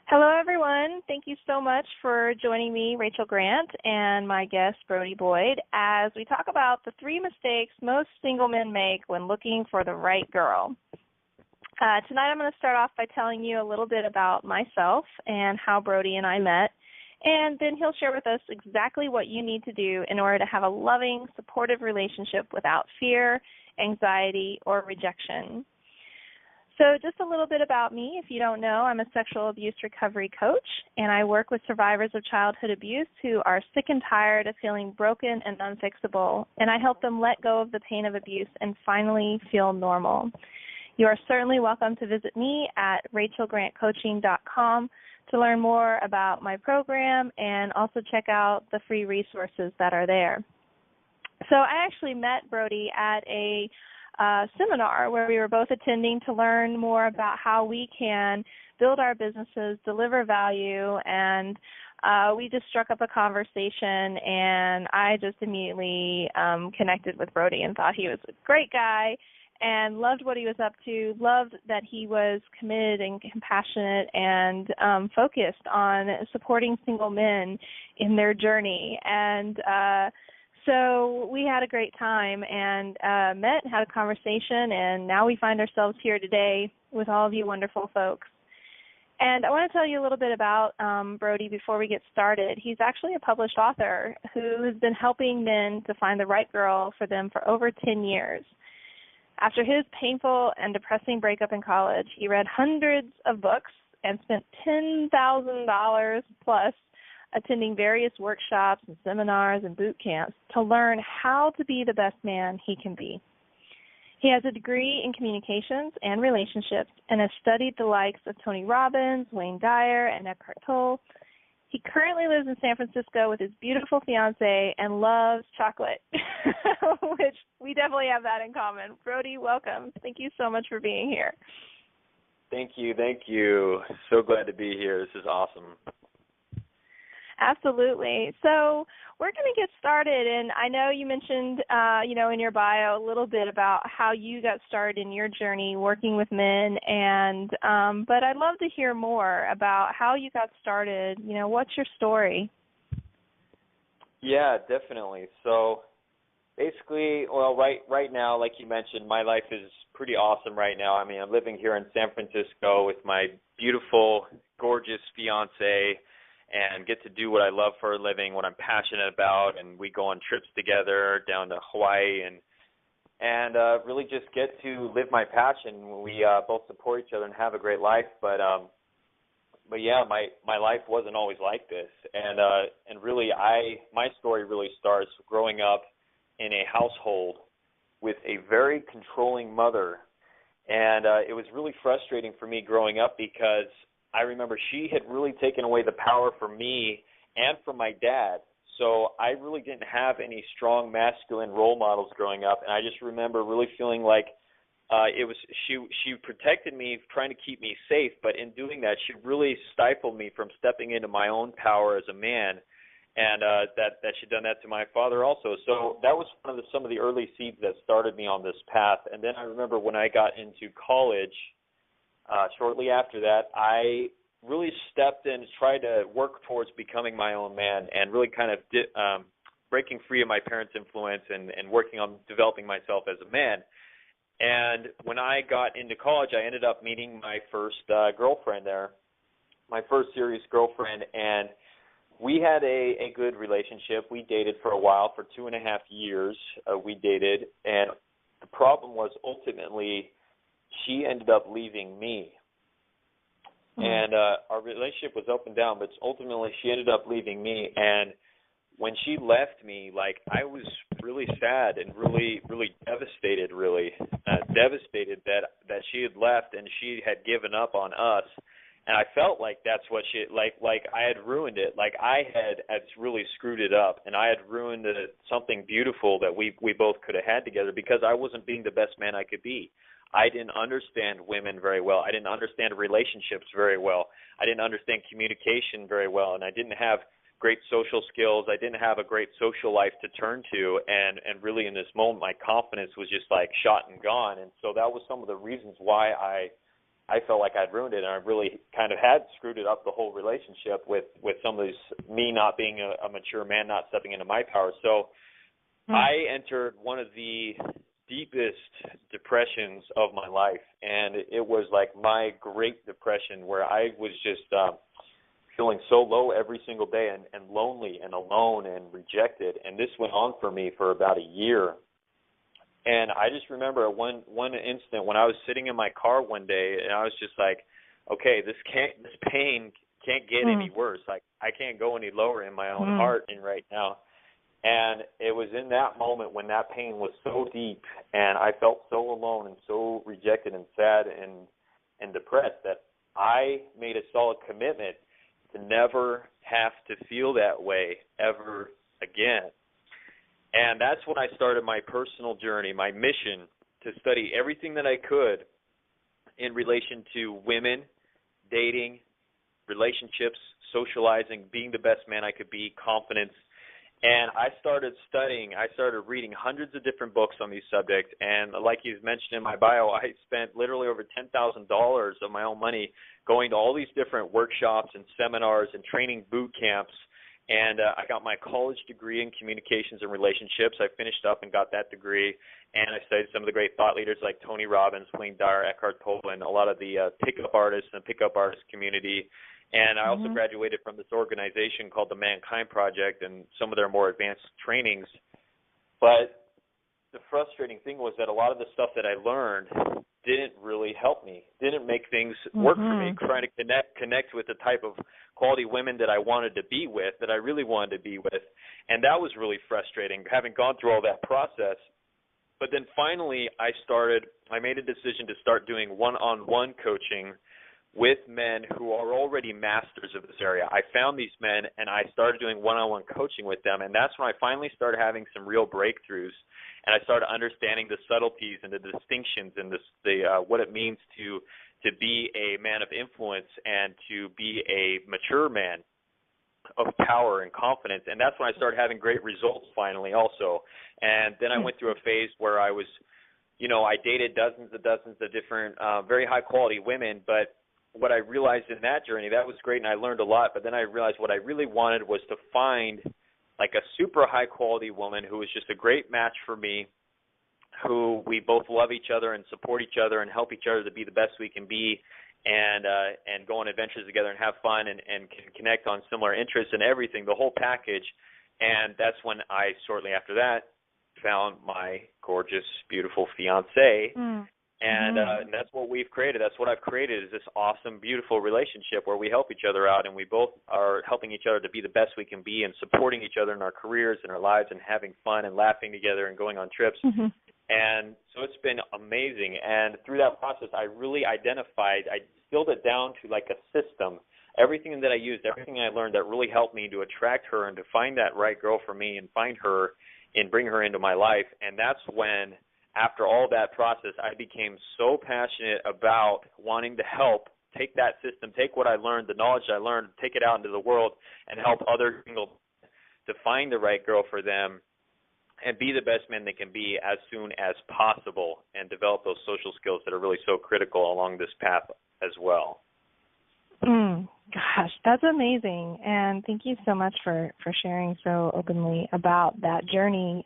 Hello, everyone. Thank you so much for joining me, Rachel Grant, and my guest, Brody Boyd, as we talk about the 3 mistakes most single men make when looking for the right girl. Tonight I'm going to start off by telling you a little bit about myself and how Brody and I met, and then he'll share with us exactly what you need to do in order to have a loving, supportive relationship without fear, anxiety, or rejection. So just a little bit about me. If you don't know, I'm a sexual abuse recovery coach, and I work with survivors of childhood abuse who are sick and tired of feeling broken and unfixable, and I help them let go of the pain of abuse and finally feel normal. You are certainly welcome to visit me at rachelgrantcoaching.com to learn more about my program and also check out the free resources that are there. So I actually met Brody at a seminar where we were both attending to learn more about how we can build our businesses, deliver value, and we just struck up a conversation, and I just immediately connected with Brody and thought he was a great guy and loved what he was up to, loved that he was committed and compassionate and focused on supporting single men in their journey. And so we had a great time and met, had a conversation, and now we find ourselves here today with all of you wonderful folks. And I want to tell you a little bit about Brody before we get started. He's actually a published author who has been helping men to find the right girl for them for over 10 years. After his painful and depressing breakup in college, he read hundreds of books and spent $10,000 plus attending various workshops and seminars and boot camps to learn how to be the best man he can be. He has a degree in communications and relationships and has studied the likes of Tony Robbins, Wayne Dyer, and Eckhart Tolle. He currently lives in San Francisco with his beautiful fiancée and loves chocolate, which we definitely have that in common. Brody, welcome. Thank you so much for being here. Thank you. So glad to be here. This is awesome. Absolutely. So we're going to get started, and I know you mentioned, in your bio a little bit about how you got started in your journey working with men, and but I'd love to hear more about how you got started. What's your story? Yeah, definitely. So basically, right now, like you mentioned, my life is pretty awesome right now. I mean, I'm living here in San Francisco with my beautiful, gorgeous fiancée, and get to do what I love for a living, what I'm passionate about, and we go on trips together down to Hawaii and really just get to live my passion. We both support each other and have a great life, but yeah, my life wasn't always like this, and really my story really starts growing up in a household with a very controlling mother, and it was really frustrating for me growing up because I remember she had really taken away the power from me and from my dad. So I really didn't have any strong masculine role models growing up, and I just remember really feeling like she protected me, trying to keep me safe, but in doing that, she really stifled me from stepping into my own power as a man, and that she'd done that to my father also. So that was some of the early seeds that started me on this path. And then I remember when I got into college, shortly after that, I really stepped in and tried to work towards becoming my own man and really kind of breaking free of my parents' influence and working on developing myself as a man. And when I got into college, I ended up meeting my first girlfriend there, my first serious girlfriend, and we had a good relationship. We dated for a while, for 2.5 years we dated, and the problem was ultimately she ended up leaving me. And our relationship was up and down, but ultimately she ended up leaving me. And when she left me, I was really sad and really, really devastated, devastated that she had left and she had given up on us. And I felt like that's what like I had ruined it. Like I had really screwed it up, and I had ruined something beautiful that we both could have had together because I wasn't being the best man I could be. I didn't understand women very well. I didn't understand relationships very well. I didn't understand communication very well, and I didn't have great social skills. I didn't have a great social life to turn to, and really in this moment my confidence was just shot and gone. And so that was some of the reasons why I I felt like I'd ruined it, and I really kind of had screwed it up, the whole relationship with some of these, me not being a mature man, not stepping into my power. So I entered one of the deepest depressions of my life, and it was like my Great Depression, where I was just feeling so low every single day, and lonely and alone and rejected. And this went on for me for about a year. And I just remember one instant when I was sitting in my car one day, and I was just like, okay, this pain can't get any worse. Like, I can't go any lower in my own heart and right now. And it was in that moment when that pain was so deep, and I felt so alone and so rejected and sad and depressed, that I made a solid commitment to never have to feel that way ever again. And that's when I started my personal journey, my mission to study everything that I could in relation to women, dating, relationships, socializing, being the best man I could be, confidence. And I started reading hundreds of different books on these subjects. And like you mentioned in my bio, I spent literally over $10,000 of my own money going to all these different workshops and seminars and training boot camps. And I got my college degree in communications and relationships. I finished up and got that degree. And I studied some of the great thought leaders like Tony Robbins, Wayne Dyer, Eckhart Tolle, and a lot of the pickup artists and pickup artist community. And I also graduated from this organization called the Mankind Project and some of their more advanced trainings. But the frustrating thing was that a lot of the stuff that I learned didn't really help me, didn't make things work for me, trying to connect with the type of quality women that I wanted to be with, that I really wanted to be with. And that was really frustrating, having gone through all that process. But then finally I made a decision to start doing one-on-one coaching with men who are already masters of this area. I found these men, and I started doing one-on-one coaching with them, and that's when I finally started having some real breakthroughs, and I started understanding the subtleties and the distinctions and what it means to be a man of influence and to be a mature man of power and confidence. And that's when I started having great results finally also. And then I went through a phase where I was, I dated dozens of different very high-quality women, but what I realized in that journey, that was great, and I learned a lot, but then I realized what I really wanted was to find like a super high-quality woman who was just a great match for me, who we both love each other and support each other and help each other to be the best we can be, and go on adventures together and have fun and can connect on similar interests and everything, the whole package. And that's when I, shortly after that, found my gorgeous, beautiful fiancée. And that's what we've created. That's what I've created, is this awesome, beautiful relationship where we help each other out, and we both are helping each other to be the best we can be and supporting each other in our careers and our lives and having fun and laughing together and going on trips. And so it's been amazing. And through that process, I really I distilled it down to like a system. Everything that I used, everything I learned that really helped me to attract her and to find that right girl for me and find her and bring her into my life. And that's when, after all that process, I became so passionate about wanting to help take that system, take what I learned, the knowledge I learned, take it out into the world and help other people to find the right girl for them and be the best men they can be as soon as possible and develop those social skills that are really so critical along this path as well. Gosh, that's amazing. And thank you so much for sharing so openly about that journey.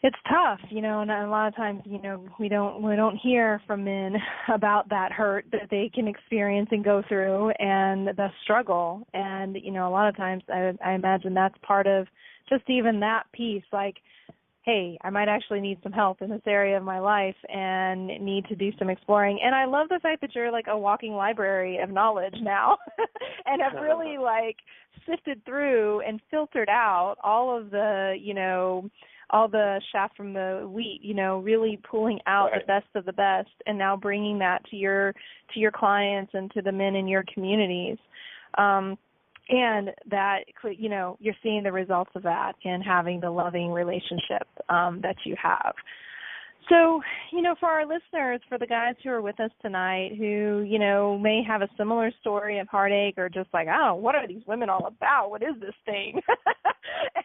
It's tough, and a lot of times, we don't hear from men about that hurt that they can experience and go through and the struggle. And, a lot of times I imagine that's part of just even that piece, like, hey, I might actually need some help in this area of my life and need to do some exploring. And I love the fact that you're like a walking library of knowledge now and have really like sifted through and filtered out all of the, all the chaff from the wheat, really pulling out the best of the best and now bringing that to your clients and to the men in your communities. And that, you're seeing the results of that and having the loving relationship that you have. So, for our listeners, for the guys who are with us tonight who, may have a similar story of heartache or just like, oh, what are these women all about? What is this thing?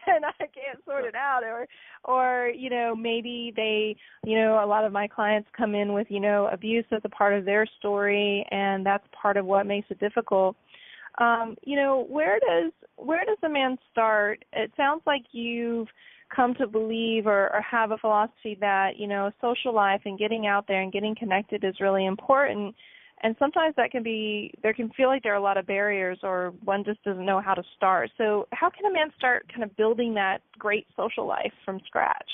And I can't sort it out. Or, maybe they, a lot of my clients come in with, abuse as a part of their story, and that's part of what makes it difficult. Where does a man start? It sounds like you've come to believe or have a philosophy that, social life and getting out there and getting connected is really important. And sometimes there can feel like there are a lot of barriers or one just doesn't know how to start. So how can a man start kind of building that great social life from scratch?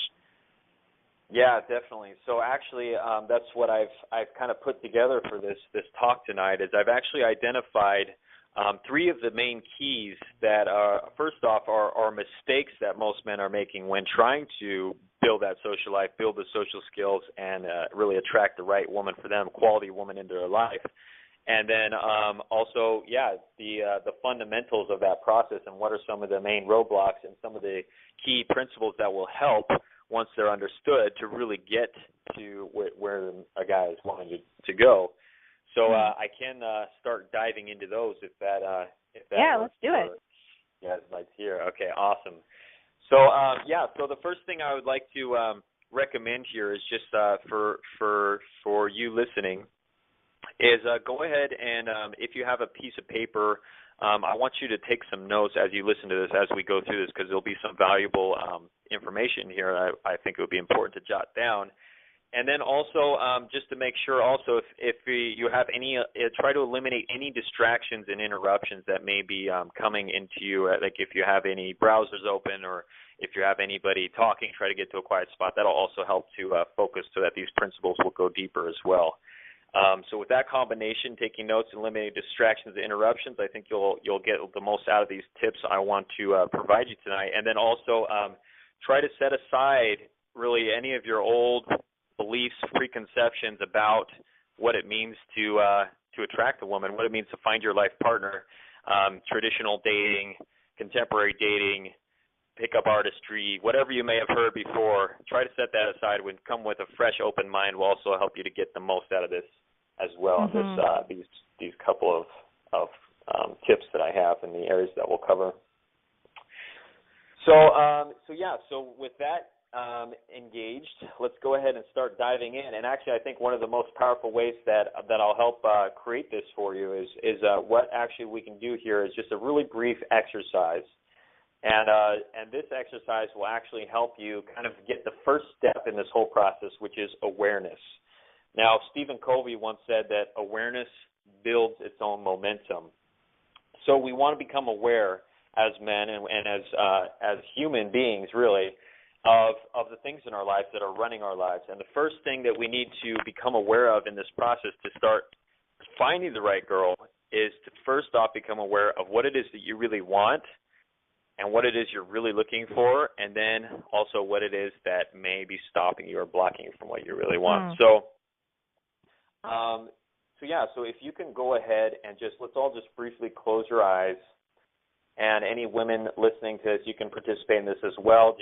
Yeah, definitely. So actually, that's what I've kind of put together for this talk tonight is I've actually identified three of the main keys that first off are mistakes that most men are making when trying to build that social life, build the social skills, and really attract the right woman for them, quality woman into their life. And then also, the fundamentals of that process and what are some of the main roadblocks and some of the key principles that will help once they're understood to really get to where a guy is wanting to go. So I can start diving into those if that let's do it. Yeah, let's hear. Okay, awesome. So so the first thing I would like to recommend here is just for you listening is go ahead and if you have a piece of paper, I want you to take some notes as you listen to this as we go through this because there'll be some valuable information here I think it would be important to jot down. And then also, just to make sure also, if you have any, try to eliminate any distractions and interruptions that may be coming into you, like if you have any browsers open or if you have anybody talking, try to get to a quiet spot. That'll also help to focus so that these principles will go deeper as well. So with that combination, taking notes and eliminating distractions and interruptions, I think you'll get the most out of these tips I want to provide you tonight. And then also try to set aside really any of your old beliefs, preconceptions about what it means to attract a woman, what it means to find your life partner, traditional dating, contemporary dating, pickup artistry, whatever you may have heard before. Try to set that aside and come with a fresh, open mind will also help you to get the most out of this as well. Mm-hmm. These couple of tips that I have in the areas that we'll cover. So with that engaged, let's go ahead and start diving in. And actually, I think one of the most powerful ways that I'll help create this for you is what actually we can do here is just a really brief exercise. And this exercise will actually help you kind of get the first step in this whole process, which is awareness. Now, Stephen Covey once said that awareness builds its own momentum. So we want to become aware as men and as human beings, really, of the things in our lives that are running our lives. And the first thing that we need to become aware of in this process to start finding the right girl is to first off become aware of what it is that you really want and what it is you're really looking for, and then also what it is that may be stopping you or blocking you from what you really want. So if you can go ahead and let's all just briefly close your eyes. And any women listening to this, you can participate in this as well.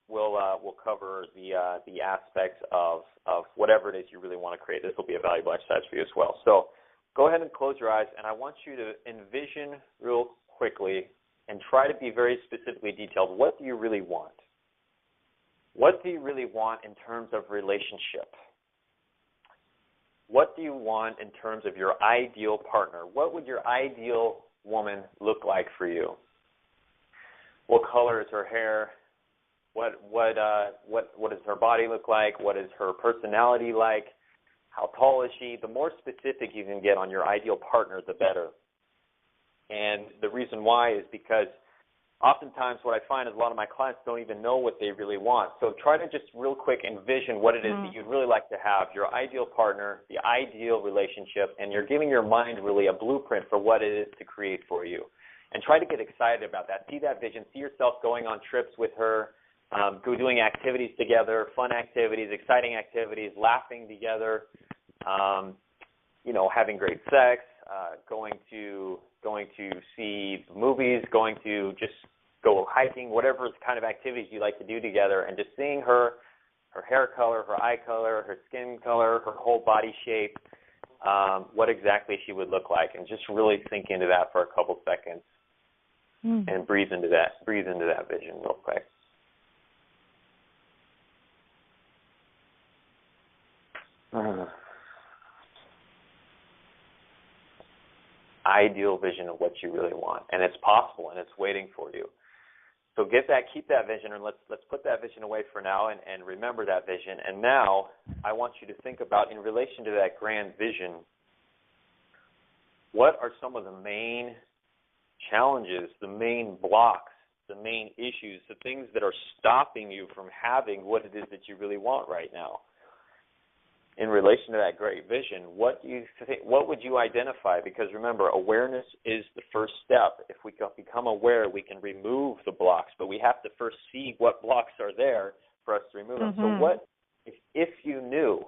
We'll cover the aspects of whatever it is you really want to create. This will be a valuable exercise for you as well. So go ahead and close your eyes, and I want you to envision real quickly and try to be very specifically detailed. What do you really want? What do you really want in terms of relationship? What do you want in terms of your ideal partner? What would your ideal woman look like for you? What color is her hair? What does her body look like? What is her personality like? How tall is she? The more specific you can get on your ideal partner, the better. And the reason why is because oftentimes what I find is a lot of my clients don't even know what they really want. So try to just real quick envision what it is that you'd really like to have, your ideal partner, the ideal relationship, and you're giving your mind really a blueprint for what it is to create for you. And try to get excited about that. See that vision. See yourself going on trips with her, doing activities together, fun activities, exciting activities, laughing together, having great sex, going to see movies, going to just go hiking, whatever kind of activities you like to do together, and just seeing her her hair color, her eye color, her skin color, her whole body shape, what exactly she would look like, and just really sink into that for a couple seconds and breathe into that vision real quick. Ideal vision of what you really want, and it's possible, and it's waiting for you. So keep that vision, and let's put that vision away for now, and remember that vision. And now I want you to think about, in relation to that grand vision, what are some of the main challenges, the main blocks, the main issues, the things that are stopping you from having what it is that you really want right now? In relation to that great vision, what would you identify? Because remember, awareness is the first step. If we become aware, we can remove the blocks, but we have to first see what blocks are there for us to remove them. So what, if you knew,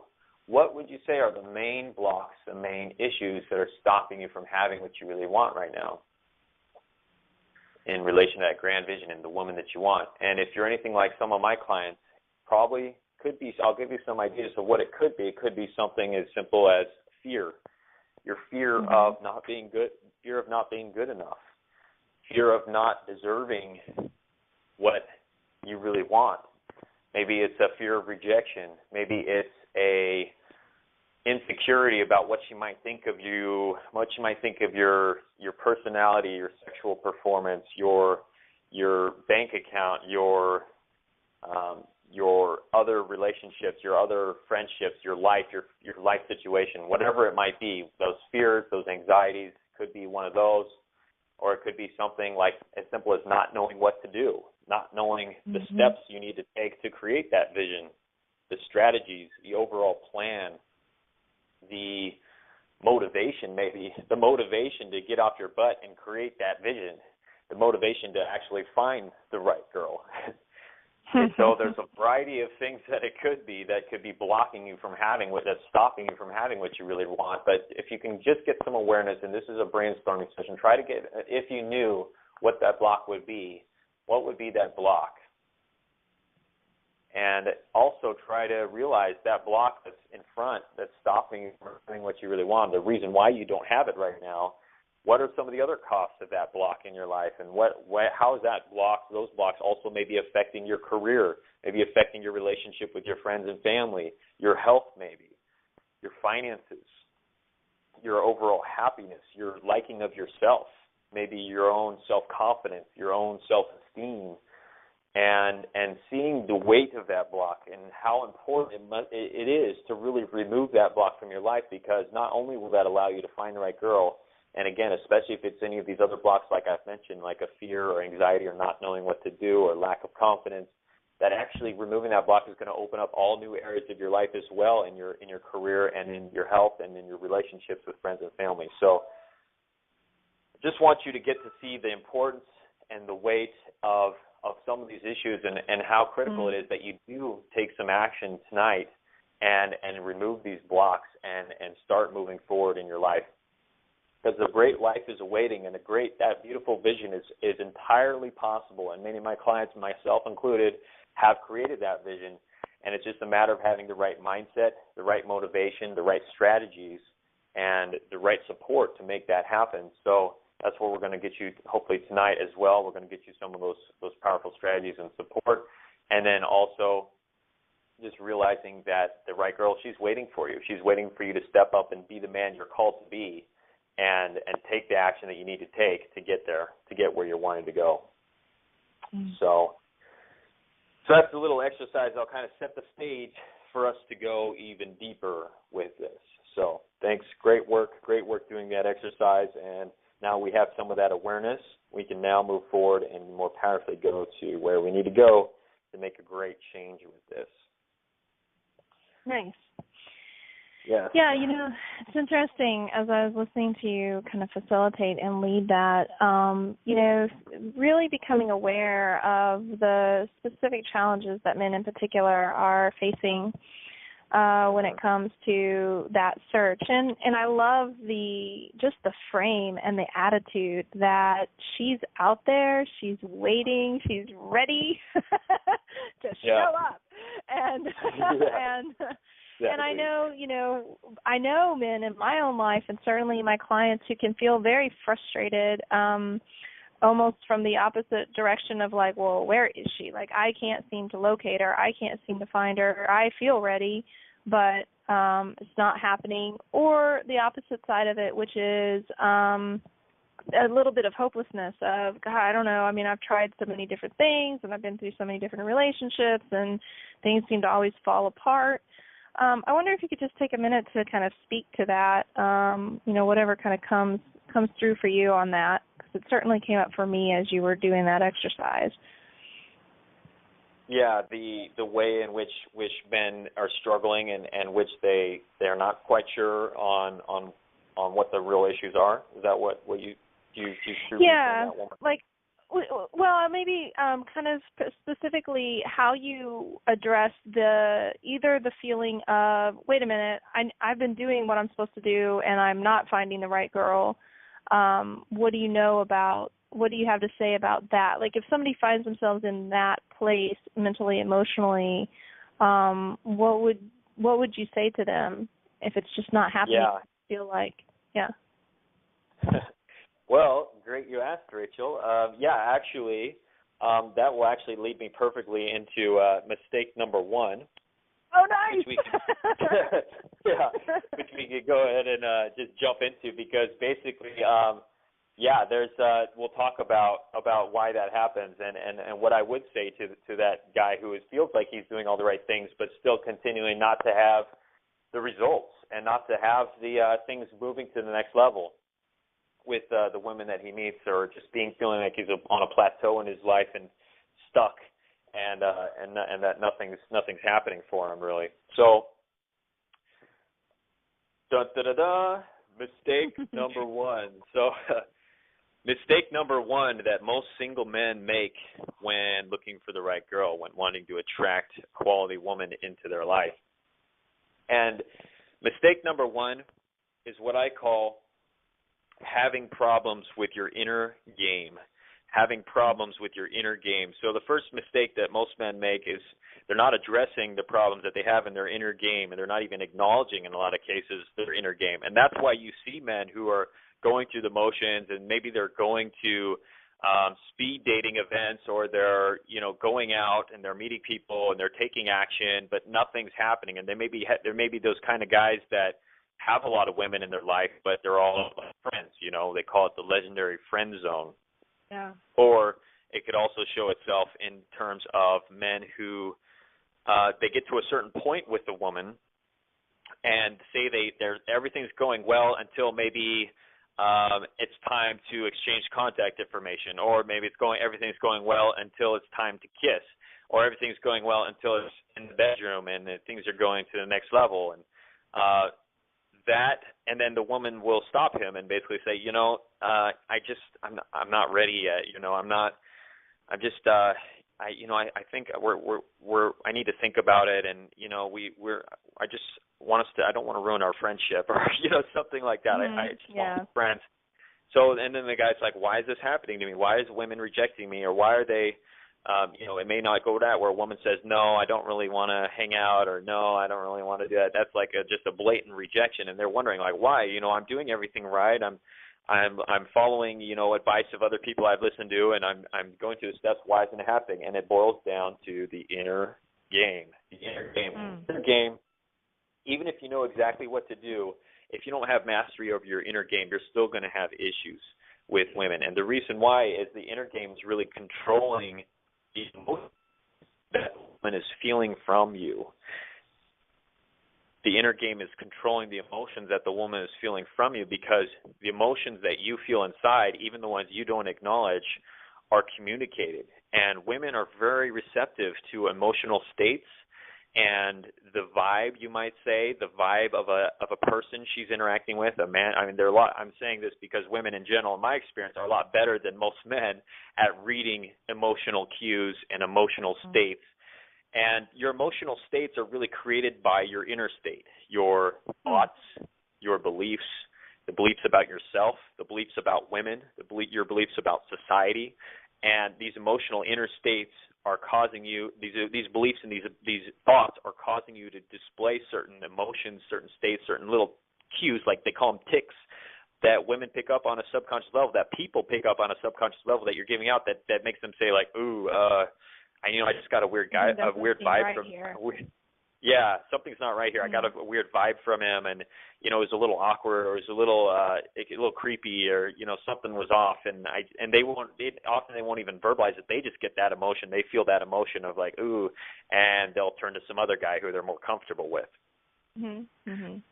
what would you say are the main blocks, the main issues that are stopping you from having what you really want right now in relation to that grand vision and the woman that you want? And if you're anything like some of my clients, probably could be, I'll give you some ideas of what it could be. It could be something as simple as fear. Your fear of not being good, fear of not being good enough, fear of not deserving what you really want. Maybe it's a fear of rejection. Maybe it's a insecurity about what she might think of you, what she might think of your personality, your sexual performance, your bank account, your other relationships, your other friendships, your life situation, whatever it might be. Those fears, those anxieties could be one of those, or it could be something like as simple as not knowing what to do, not knowing the steps you need to take to create that vision, the strategies, the overall plan, the motivation, maybe the motivation to get off your butt and create that vision, the motivation to actually find the right girl. And so there's a variety of things that it could be that could be blocking you from having what, that's stopping you from having what you really want. But if you can just get some awareness, and this is a brainstorming session, try to get, if you knew what that block would be, what would be that block? And also try to realize that block that's in front that's stopping you from having what you really want, the reason why you don't have it right now. What are some of the other costs of that block in your life, and how is that block, those blocks also maybe affecting your career, maybe affecting your relationship with your friends and family, your health maybe, your finances, your overall happiness, your liking of yourself, maybe your own self-confidence, your own self-esteem, and seeing the weight of that block and how important it is to really remove that block from your life, because not only will that allow you to find the right girl, and again, especially if it's any of these other blocks like I've mentioned, like a fear or anxiety or not knowing what to do or lack of confidence, that actually removing that block is going to open up all new areas of your life as well, in your career and in your health and in your relationships with friends and family. So just want you to get to see the importance and the weight of some of these issues and how critical it is that you do take some action tonight and remove these blocks and start moving forward in your life. Because the great life is awaiting, and that beautiful vision is entirely possible. And many of my clients, myself included, have created that vision. And it's just a matter of having the right mindset, the right motivation, the right strategies, and the right support to make that happen. So that's where we're going to get you, hopefully tonight as well. We're going to get you some of those powerful strategies and support. And then also just realizing that the right girl, she's waiting for you. She's waiting for you to step up and be the man you're called to be. And take the action that you need to take to get there, to get where you're wanting to go. So that's a little exercise. I'll kind of set the stage for us to go even deeper with this. So thanks. Great work doing that exercise. And now we have some of that awareness. We can now move forward and more powerfully go to where we need to go to make a great change with this. Nice. Yeah. Yeah, it's interesting as I was listening to you kind of facilitate and lead that, really becoming aware of the specific challenges that men in particular are facing when it comes to that search. And I love the frame and the attitude that she's out there, she's waiting, she's ready to show up. And Yeah. and Exactly. and I know men in my own life, and certainly my clients, who can feel very frustrated, almost from the opposite direction of like, well, where is she? Like, I can't seem to locate her. I can't seem to find her. I feel ready, but it's not happening. Or the opposite side of it, which is a little bit of hopelessness of, God, I don't know. I mean, I've tried so many different things, and I've been through so many different relationships, and things seem to always fall apart. I wonder if you could just take a minute to kind of speak to that, whatever kind of comes through for you on that, because it certainly came up for me as you were doing that exercise. Yeah, the way in which men are struggling and which they're not quite sure on what the real issues are. Is that what you Yeah, like, well, maybe kind of specifically how you address either the feeling of, wait a minute, I've been doing what I'm supposed to do and I'm not finding the right girl. What do you have to say about that? Like, if somebody finds themselves in that place mentally, emotionally, what would you say to them if it's just not happening? Yeah. Feel like, yeah. Well, great you asked, Rachel. Actually, that will actually lead me perfectly into mistake number one. Oh, nice. Which we could go ahead and just jump into, because basically, there's we'll talk about why that happens, and what I would say to that guy who feels like he's doing all the right things but still continuing not to have the results and not to have the things moving to the next level with the women that he meets, or just feeling like he's on a plateau in his life and stuck, and that nothing's happening for him really. So, mistake number one. So, mistake number one that most single men make when looking for the right girl, when wanting to attract a quality woman into their life. And mistake number one is what I call having problems with your inner game. Having problems with your inner game. So the first mistake that most men make is they're not addressing the problems that they have in their inner game, and they're not even acknowledging, in a lot of cases, their inner game. And that's why you see men who are going through the motions, and maybe they're going to speed dating events, or they're going out and they're meeting people and they're taking action, but nothing's happening. And there may be those kind of guys that have a lot of women in their life, but they're all friends. They call it the legendary friend zone. Yeah. Or it could also show itself in terms of men who they get to a certain point with the woman, and say everything's going well until maybe it's time to exchange contact information, or maybe everything's going well until it's time to kiss, or everything's going well until it's in the bedroom and things are going to the next level, and and then the woman will stop him and basically say, I'm not ready yet. I think I need to think about it, and I don't want to ruin our friendship, or something like that. I just want to be friends. So, and then the guy's like, why is this happening to me? Why is women rejecting me, or why are they? It may not go that where a woman says, no, I don't really want to hang out, or no, I don't really want to do that. That's like just a blatant rejection, and they're wondering like, why? I'm doing everything right. I'm following, advice of other people I've listened to, and I'm going through the steps. Why isn't it happening? And it boils down to the inner game. The inner game. Inner game. Even if you know exactly what to do, if you don't have mastery over your inner game, you're still going to have issues with women. And the reason why is the inner game is really controlling the emotions that the woman is feeling from you. The inner game is controlling the emotions that the woman is feeling from you, because the emotions that you feel inside, even the ones you don't acknowledge, are communicated. And women are very receptive to emotional states and the vibe, you might say, the vibe of a person she's interacting with, a man. I mean, I'm saying this because women in general, in my experience, are a lot better than most men at reading emotional cues and emotional states. And your emotional states are really created by your inner state, your thoughts, your beliefs, the beliefs about yourself, the beliefs about women, your beliefs about society. and these emotional inner states are causing you, these beliefs and these thoughts are causing you to display certain emotions, certain states, certain little cues, like they call them tics, that women pick up on a subconscious level, that people pick up on a subconscious level that you're giving out, that makes them say like, ooh, I just got a weird vibe right from here. Yeah, something's not right here. I got a weird vibe from him, and it was a little awkward, or it was a little creepy, or something was off. And they won't even verbalize it. They just get that emotion. They feel that emotion of like ooh, and they'll turn to some other guy who they're more comfortable with. Mhm. Mhm.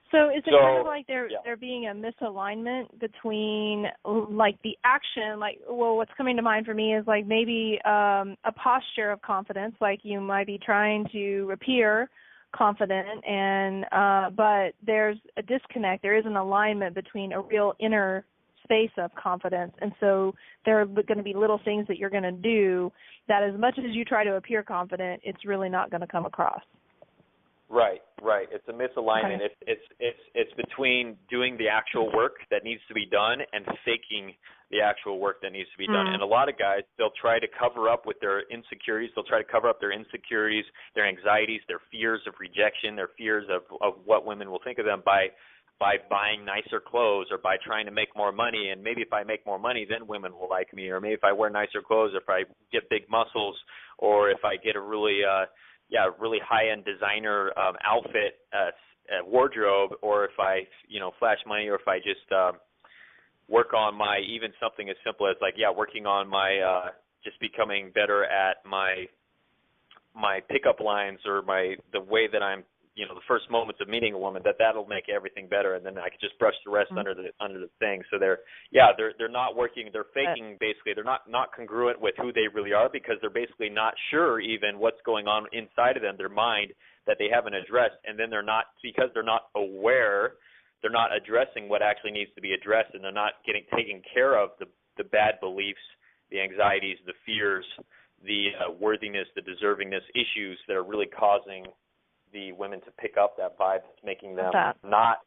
So is it kind of like there being a misalignment between like the action, like, well, what's coming to mind for me is like maybe a posture of confidence, like you might be trying to appear confident, and but there's a disconnect. There is an alignment between a real inner space of confidence, and so there are going to be little things that you're going to do that, as much as you try to appear confident, it's really not going to come across. Right. It's a misalignment. Okay. It's between doing the actual work that needs to be done and faking the actual work that needs to be done. And a lot of guys, they'll try to cover up with their insecurities. They'll try to cover up their insecurities, their anxieties, their fears of rejection, their fears of what women will think of them by buying nicer clothes, or by trying to make more money. And maybe if I make more money, then women will like me. Or maybe if I wear nicer clothes, or if I get big muscles, or if I get a really high-end designer outfit, wardrobe, or if I, flash money, or if I just work on even something as simple as working on my, just becoming better at my pickup lines, or the way that I'm, the first moments of meeting a woman, that'll make everything better, and then I can just brush the rest under the thing. So they're not working, they're faking, basically. They're not congruent with who they really are, because they're basically not sure even what's going on inside of them, their mind, that they haven't addressed, and then because they're not aware, they're not addressing what actually needs to be addressed, and they're not taking care of the bad beliefs, the anxieties, the fears, the worthiness, the deservingness issues that are really causing the women to pick up that vibe, that's making them not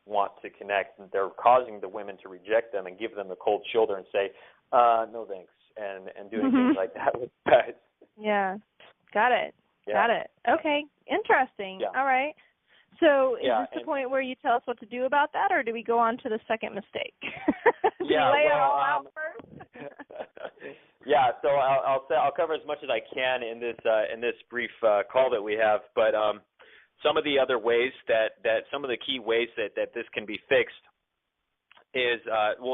want to connect. They're causing the women to reject them and give them the cold shoulder and say, no thanks, and doing things like that with guys. Yeah, got it. Okay, interesting. Yeah. All right. So is this the point where you tell us what to do about that, or do we go on to the second mistake? Do you lay it all out first? Yeah, so I'll cover as much as I can in this brief call that we have, but some of the other ways that some of the key ways that this can be fixed is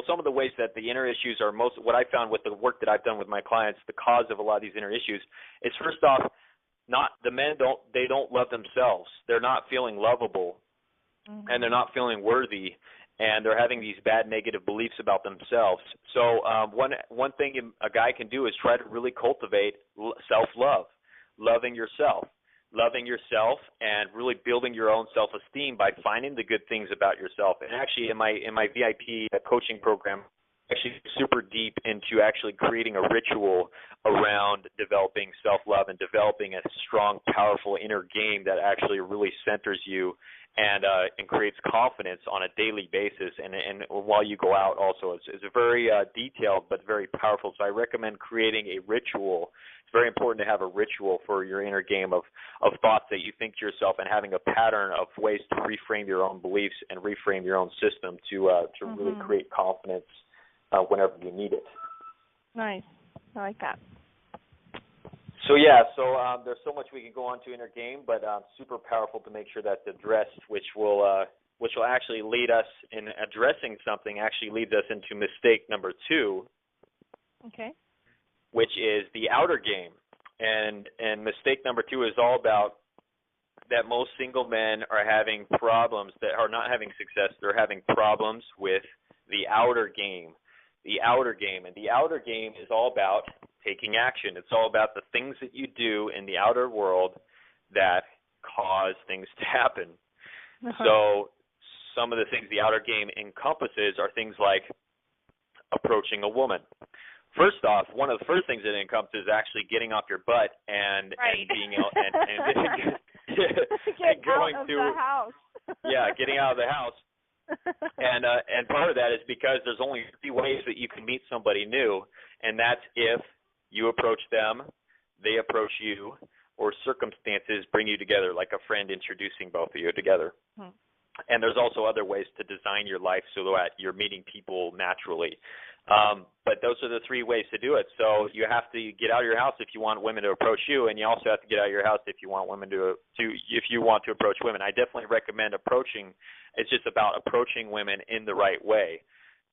some of the ways that the inner issues are most, what I found with the work that I've done with my clients, the cause of a lot of these inner issues is, first off, the men don't love themselves. They're not feeling lovable, and they're not feeling worthy, and they're having these bad negative beliefs about themselves. So one thing a guy can do is try to really cultivate self-love, loving yourself and really building your own self-esteem by finding the good things about yourself. And actually in my VIP coaching program, actually super deep into actually creating a ritual around developing self-love and developing a strong, powerful inner game that actually really centers you and creates confidence on a daily basis. And while you go out also, it's very detailed but very powerful. So I recommend creating a ritual. It's very important to have a ritual for your inner game of thoughts that you think to yourself, and having a pattern of ways to reframe your own beliefs and reframe your own system to really create confidence whenever you need it. Nice. I like that. So there's so much we can go on to inner game, but super powerful to make sure that's addressed, which will actually lead us in addressing something. Actually leads us into mistake number 2. Okay. Which is the outer game, and mistake number 2 is all about that most single men are having problems, that are not having success. They're having problems with the outer game. The outer game. And the outer game is all about taking action. It's all about the things that you do in the outer world that cause things to happen. So some of the things the outer game encompasses are things like approaching a woman. First off, one of the first things it encompasses is actually getting off your butt and being able and going out of the house. Getting out of the house. And part of that is because there's only 3 ways that you can meet somebody new, and that's if you approach them, they approach you, or circumstances bring you together, like a friend introducing both of you together. Hmm. And there's also other ways to design your life so that you're meeting people naturally. But those are the 3 ways to do it. So you have to get out of your house if you want women to approach you, and you also have to get out of your house if you want women if you want to approach women. I definitely recommend approaching. It's just about approaching women in the right way.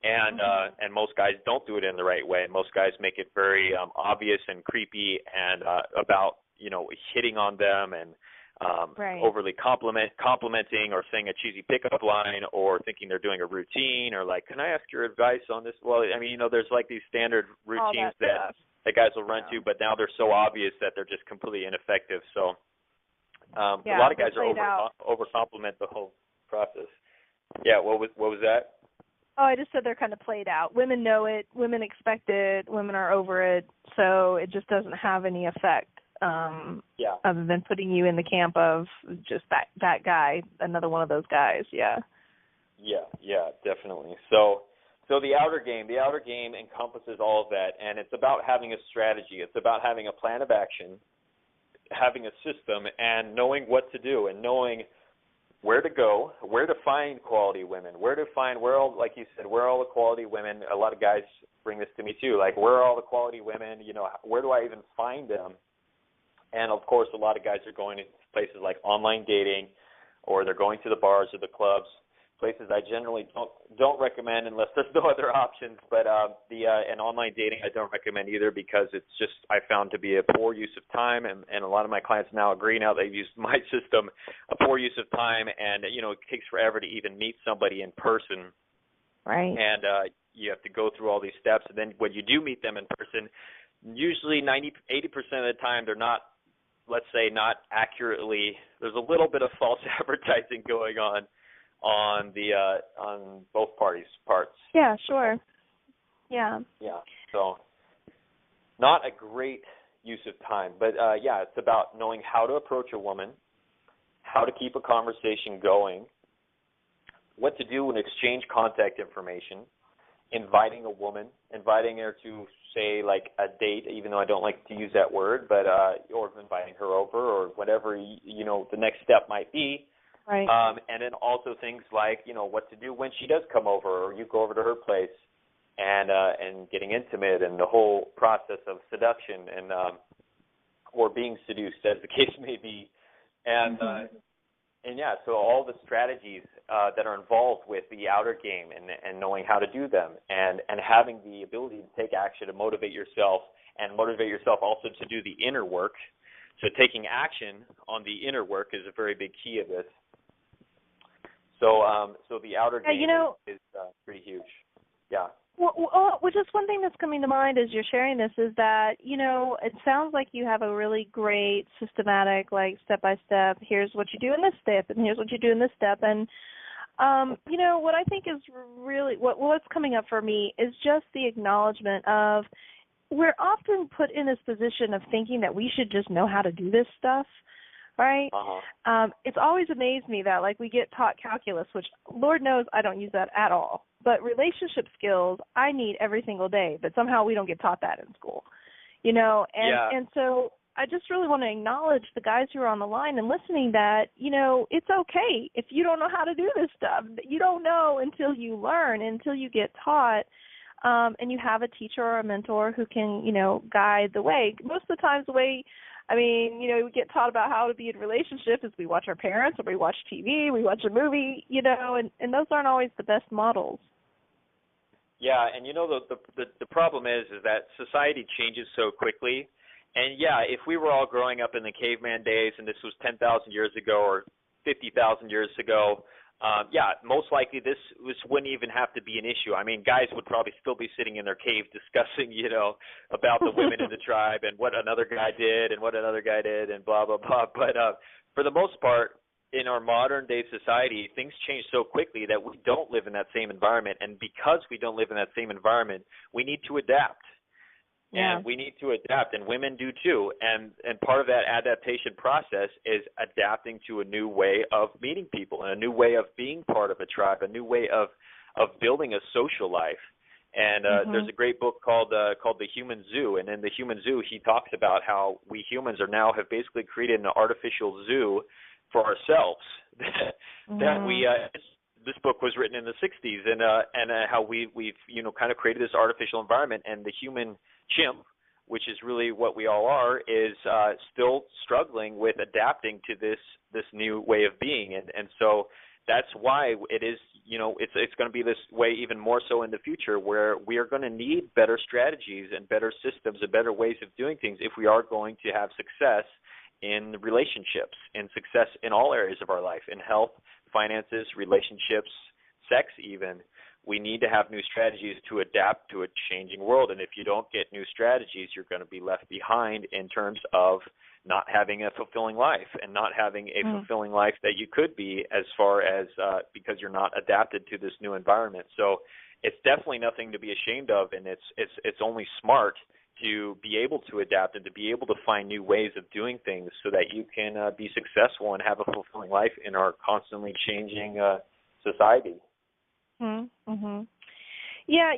And and most guys don't do it in the right way. Most guys make it very obvious and creepy and about, hitting on them and overly complimenting or saying a cheesy pickup line or thinking they're doing a routine or like, can I ask your advice on this? Well, I mean, there's like these standard routines that guys will run to, but now they're so obvious that they're just completely ineffective. So a lot of guys are over compliment the whole process. Yeah, what was that? Oh, I just said they're kind of played out. Women know it. Women expect it. Women are over it. So it just doesn't have any effect other than putting you in the camp of just that guy, another one of those guys. Yeah. Yeah, definitely. So the outer game encompasses all of that, and it's about having a strategy. It's about having a plan of action, having a system, and knowing what to do and knowing where to go, where to find quality women, where like you said, where are all the quality women? A lot of guys bring this to me too, like where are all the quality women? Where do I even find them? And of course, a lot of guys are going to places like online dating, or they're going to the bars or the clubs, places I generally don't recommend unless there's no other options. But and online dating I don't recommend either because it's just I found to be a poor use of time, and a lot of my clients now agree now they've used my system, a poor use of time, and it takes forever to even meet somebody in person. Right. And you have to go through all these steps, and then when you do meet them in person, usually 80% of the time they're not, let's say, not accurately. There's a little bit of false advertising going on both parties' parts. Yeah, sure. Yeah. Yeah. So not a great use of time, but it's about knowing how to approach a woman, how to keep a conversation going, what to do when exchange contact information, inviting her to, say, like a date, even though I don't like to use that word, but or inviting her over or whatever, the next step might be. Right. And then also things like, what to do when she does come over or you go over to her place and getting intimate and the whole process of seduction and or being seduced, as the case may be. And so all the strategies that are involved with the outer game and knowing how to do them and having the ability to take action to motivate yourself and motivate yourself also to do the inner work. So taking action on the inner work is a very big key of this. So the outer game is pretty huge. Yeah. Well, just one thing that's coming to mind as you're sharing this is that, it sounds like you have a really great systematic, like step-by-step, here's what you do in this step, and here's what you do in this step. And, what I think is really, what's coming up for me is just the acknowledgement of we're often put in this position of thinking that we should just know how to do this stuff. Right? It's always amazed me that, like, we get taught calculus, which Lord knows I don't use that at all. But relationship skills I need every single day, but somehow we don't get taught that in school, And so I just really want to acknowledge the guys who are on the line and listening that, it's okay if you don't know how to do this stuff. You don't know until you learn, until you get taught. And you have a teacher or a mentor who can, guide the way. Most of the times the way we get taught about how to be in a relationship is we watch our parents or we watch TV, we watch a movie, and those aren't always the best models. Yeah, and the problem is that society changes so quickly. And if we were all growing up in the caveman days and this was 10,000 years ago or 50,000 years ago, most likely this wouldn't even have to be an issue. I mean, guys would probably still be sitting in their cave discussing, about the women in the tribe and what another guy did and what another guy did and blah, blah, blah. But for the most part, in our modern day society, things change so quickly that we don't live in that same environment. And because we don't live in that same environment, we need to adapt. Yeah. And we need to adapt, and women do too. And part of that adaptation process is adapting to a new way of meeting people, and a new way of being part of a tribe, a new way of building a social life. And there's a great book called The Human Zoo, and in The Human Zoo, he talks about how we humans have basically created an artificial zoo for ourselves. That we this book was written in the 60s, and how we've kind of created this artificial environment, and the human chimp, which is really what we all are, is still struggling with adapting to this new way of being, and so that's why it is, it's going to be this way even more so in the future, where we are going to need better strategies and better systems and better ways of doing things if we are going to have success in relationships, and success in all areas of our life, in health, finances, relationships, sex even. We need to have new strategies to adapt to a changing world. And if you don't get new strategies, you're going to be left behind in terms of not having a fulfilling life, and not having a fulfilling life that you could be, as far as because you're not adapted to this new environment. So it's definitely nothing to be ashamed of, and it's only smart to be able to adapt and to be able to find new ways of doing things so that you can be successful and have a fulfilling life in our constantly changing society. Mm-hmm. Yeah,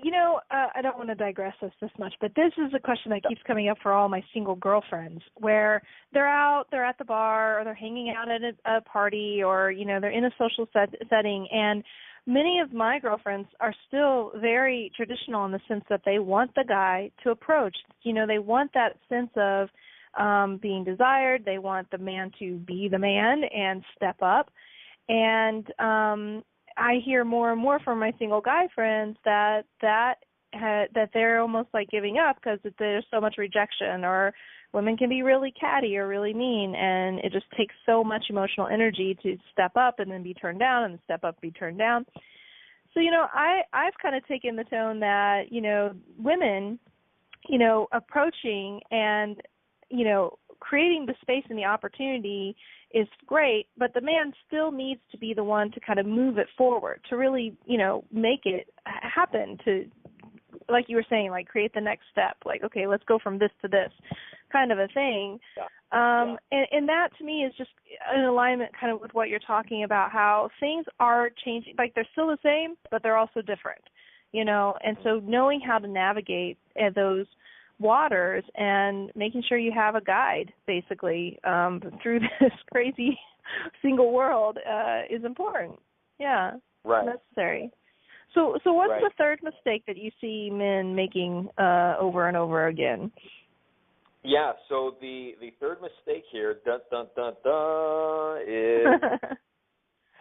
I don't want to digress this much, but this is a question that keeps coming up for all my single girlfriends, where they're at the bar, or they're hanging out at a party, or, they're in a social setting, and many of my girlfriends are still very traditional in the sense that they want the guy to approach. They want that sense of being desired. They want the man to be the man and step up. And I hear more and more from my single guy friends that they're almost like giving up because there's so much rejection, or women can be really catty or really mean, and it just takes so much emotional energy to step up and then be turned down, and step up, be turned down. So, I've kind of taken the tone that, women, approaching and, creating the space and the opportunity is great, but the man still needs to be the one to kind of move it forward, to really, make it happen, to, like you were saying, like create the next step, like, okay, let's go from this to this kind of a thing. And that to me is just in alignment kind of with what you're talking about, how things are changing, like they're still the same, but they're also different, and so knowing how to navigate those waters and making sure you have a guide basically through this crazy single world is important. Yeah, right. Necessary. So what's the third mistake that you see men making over and over again? Yeah, so the third mistake here, is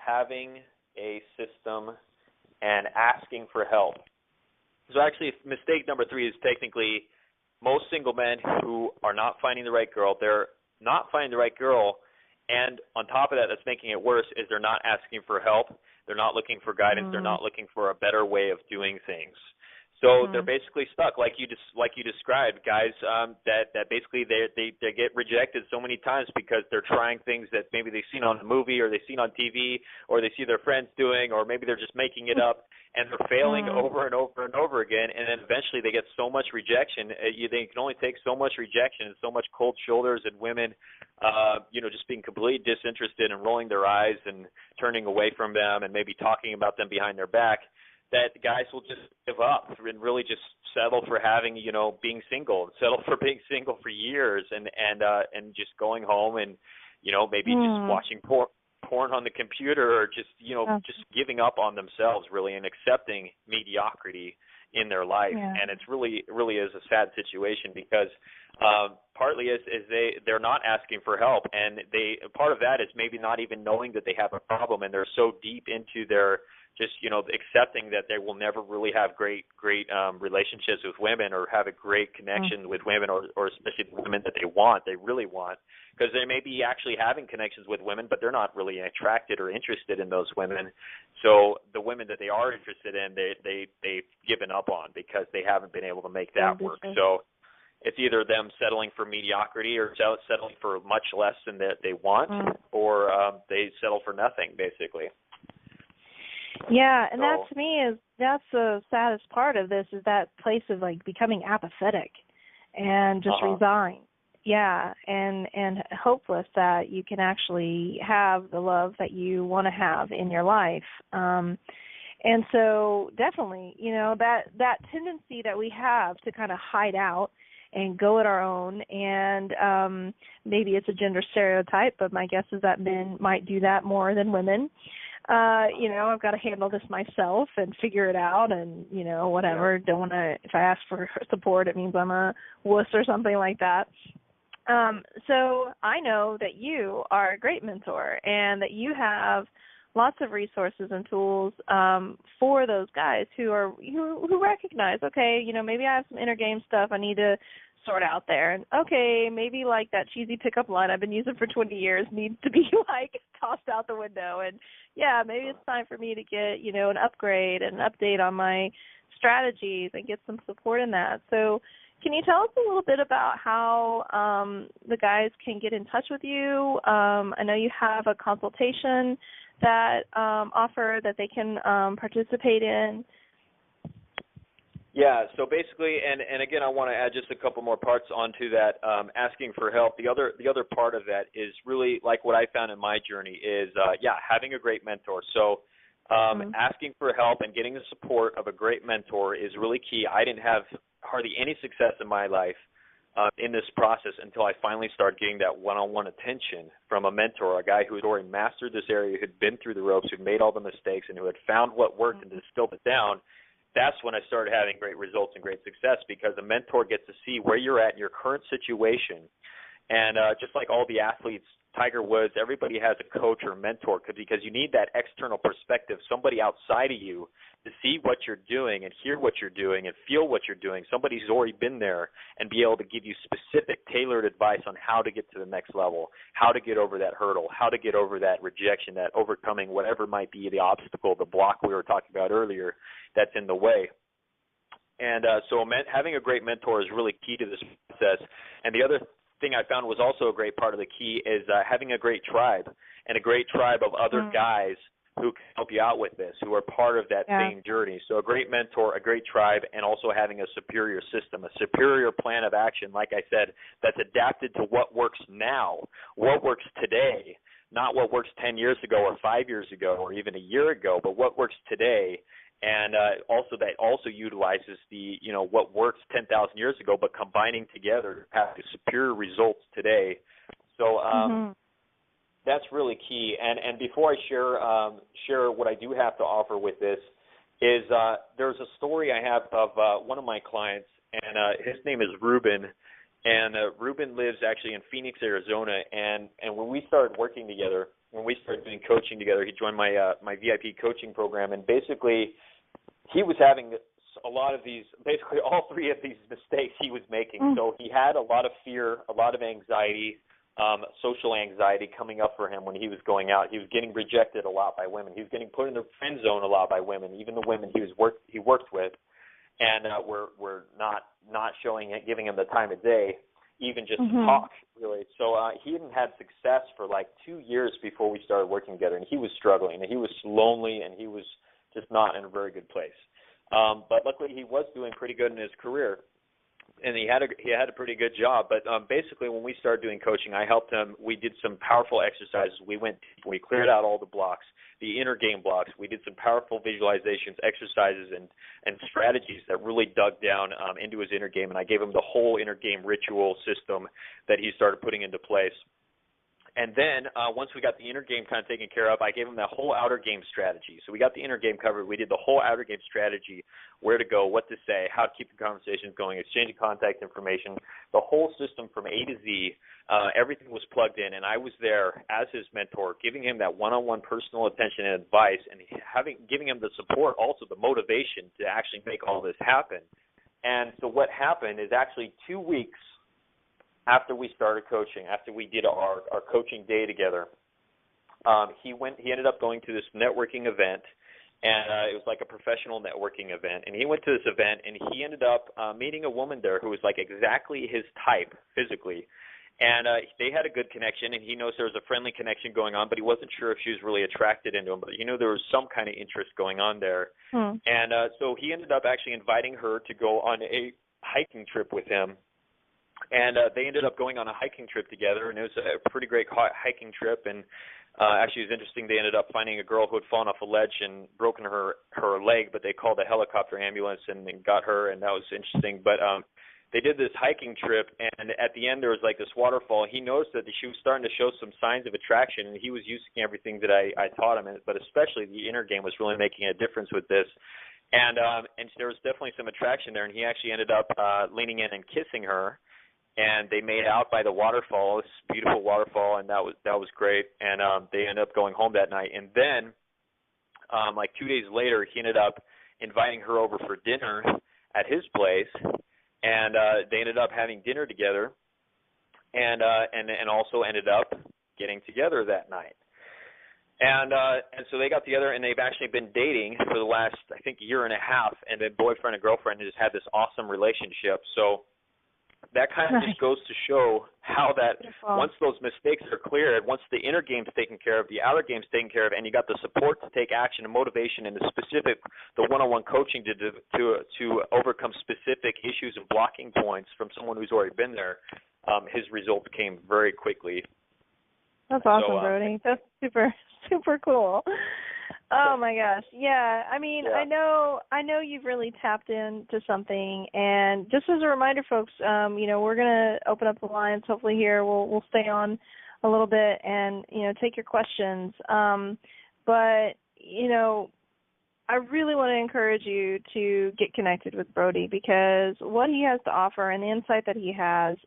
having a system and asking for help. So actually, mistake number 3 is technically most single men who are not finding the right girl. They're not finding the right girl, and on top of that, that's making it worse, is they're not asking for help. They're not looking for guidance. They're not looking for a better way of doing things. So they're basically stuck, like you described, guys. That basically they get rejected so many times because they're trying things that maybe they've seen on a movie, or they've seen on TV, or they see their friends doing, or maybe they're just making it up, and they're failing over and over and over again. And then eventually they get so much rejection. They can only take so much rejection and so much cold shoulders, and women, just being completely disinterested and rolling their eyes and turning away from them, and maybe talking about them behind their back, that guys will just give up and really just settle for being single, settle for being single for years, and just going home and, maybe just watching porn on the computer, or just giving up on themselves really, and accepting mediocrity in their life. And it's really is a sad situation, because partly is they're not asking for help, and part of that is maybe not even knowing that they have a problem, and they're so deep into their just accepting that they will never really have great relationships with women, or have a great connection with women, or especially the women that they really want, because they may be actually having connections with women, but they're not really attracted or interested in those women. So the women that they are interested in, they've given up on, because they haven't been able to make that work. So it's either them settling for mediocrity, or settling for much less than that they want, or they settle for nothing, basically. Yeah, and that to me that's the saddest part of this, is that place of like becoming apathetic. and just resign. Yeah, and hopeless that you can actually have the love that you want to have in your life. And so definitely, you know, that tendency that we have to kind of hide out and go it our own, and maybe it's a gender stereotype, but my guess is that men might do that more than women. You know, I've got to handle this myself and figure it out, and, you know, whatever. Yeah. Don't want to, if I ask for support, it means I'm a wuss or something like that. So I know that you are a great mentor and that you have lots of resources and tools for those guys who recognize, okay, you know, maybe I have some inner game stuff I need to sort out there. And, okay, maybe like that cheesy pickup line I've been using for 20 years needs to be like tossed out the window. And, yeah, maybe it's time for me to get, you know, an upgrade and an update on my strategies and get some support in that. So can you tell us a little bit about how the guys can get in touch with you? I know you have a consultation that offer that they can participate in. Yeah, so basically, and again, I want to add just a couple more parts onto that, asking for help. The other part of that is really like what I found in my journey is, having a great mentor. So asking for help and getting the support of a great mentor is really key. I didn't have hardly any success in my life in this process until I finally started getting that one-on-one attention from a mentor, a guy who had already mastered this area, who had been through the ropes, who made all the mistakes, and who had found what worked and distilled it down. That's when I started having great results and great success, because a mentor gets to see where you're at in your current situation. And just like all the athletes, Tiger Woods, everybody has a coach or mentor because you need that external perspective, somebody outside of you to see what you're doing and hear what you're doing and feel what you're doing. Somebody who's already been there and be able to give you specific, tailored advice on how to get to the next level, how to get over that hurdle, how to get over that rejection, that overcoming whatever might be the obstacle, the block we were talking about earlier that's in the way. And so having a great mentor is really key to this process. And the other thing I found was also a great part of the key is having a great tribe, and a great tribe of other guys who can help you out with this, who are part of that same journey. So a great mentor, a great tribe, and also having a superior system, a superior plan of action, like I said, that's adapted to what works now, what works today, not what works 10 years ago or 5 years ago or even a year ago, but what works today. And also that also utilizes the, you know, what works 10,000 years ago, but combining together to have superior results today. So that's really key. And before I share what I do have to offer with this is there's a story I have of one of my clients, and his name is Ruben. And Ruben lives actually in Phoenix, Arizona. And when we started working together, when we started doing coaching together, he joined my VIP coaching program, and basically he was having a lot of these, basically all three of these mistakes he was making. So he had a lot of fear, a lot of anxiety, social anxiety coming up for him when he was going out. He was getting rejected a lot by women. He was getting put in the friend zone a lot by women, even the women he worked with, and were not showing it, giving him the time of day, even just to talk, really. So he hadn't had success for like 2 years before we started working together, and he was struggling, and he was lonely, and he was just not in a very good place. But luckily he was doing pretty good in his career, and he had a pretty good job. But basically when we started doing coaching, I helped him. We did some powerful exercises. We cleared out all the blocks, the inner game blocks. We did some powerful visualizations, exercises, and strategies that really dug down into his inner game. And I gave him the whole inner game ritual system that he started putting into place. And then once we got the inner game kind of taken care of, I gave him that whole outer game strategy. So we got the inner game covered. We did the whole outer game strategy, where to go, what to say, how to keep the conversations going, exchanging contact information, the whole system from A to Z. Everything was plugged in, and I was there as his mentor, giving him that one-on-one personal attention and advice, and giving him the support, also the motivation to actually make all this happen. And so what happened is actually 2 weeks after we started coaching, after we did our coaching day together, he ended up going to this networking event, and it was like a professional networking event. And he went to this event, and he ended up meeting a woman there who was like exactly his type physically. And they had a good connection, and he knows there was a friendly connection going on, but he wasn't sure if she was really attracted into him. But, there was some kind of interest going on there. And so he ended up actually inviting her to go on a hiking trip with him And they ended up going on a hiking trip together, and it was a pretty great hiking trip. And actually, it was interesting. They ended up finding a girl who had fallen off a ledge and broken her leg, but they called a helicopter ambulance and got her, and that was interesting. But they did this hiking trip, and at the end there was like this waterfall. He noticed that she was starting to show some signs of attraction, and he was using everything that I taught him, but especially the inner game was really making a difference with this. And there was definitely some attraction there, and he actually ended up leaning in and kissing her. And they made out by the waterfall, this beautiful waterfall, and that was great. And they ended up going home that night. And then, like 2 days later, he ended up inviting her over for dinner at his place, and they ended up having dinner together, and also ended up getting together that night. And so they got together, and they've actually been dating for the last, I think, year and a half, and then boyfriend and girlfriend has had this awesome relationship. So that kind of just goes to show how that once those mistakes are cleared, once the inner game's taken care of, the outer game's taken care of, and you got the support to take action and motivation and the one-on-one coaching to overcome specific issues and blocking points from someone who's already been there, his results came very quickly. That's awesome, Brody. That's super, super cool. Oh my gosh. Yeah. I mean, yeah. I know you've really tapped into something, and just as a reminder, folks, we're going to open up the lines hopefully here. We'll stay on a little bit and, take your questions. But I really want to encourage you to get connected with Brody, because what he has to offer and the insight that he has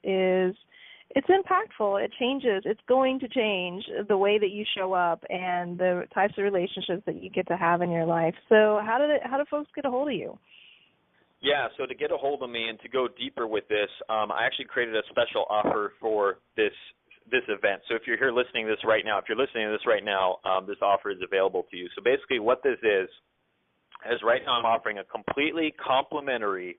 it's impactful. It changes. It's going to change the way that you show up and the types of relationships that you get to have in your life. So how do folks get a hold of you? Yeah, so to get a hold of me and to go deeper with this, I actually created a special offer for this event. So if you're here listening to this right now, this offer is available to you. So basically what this is right now I'm offering a completely complimentary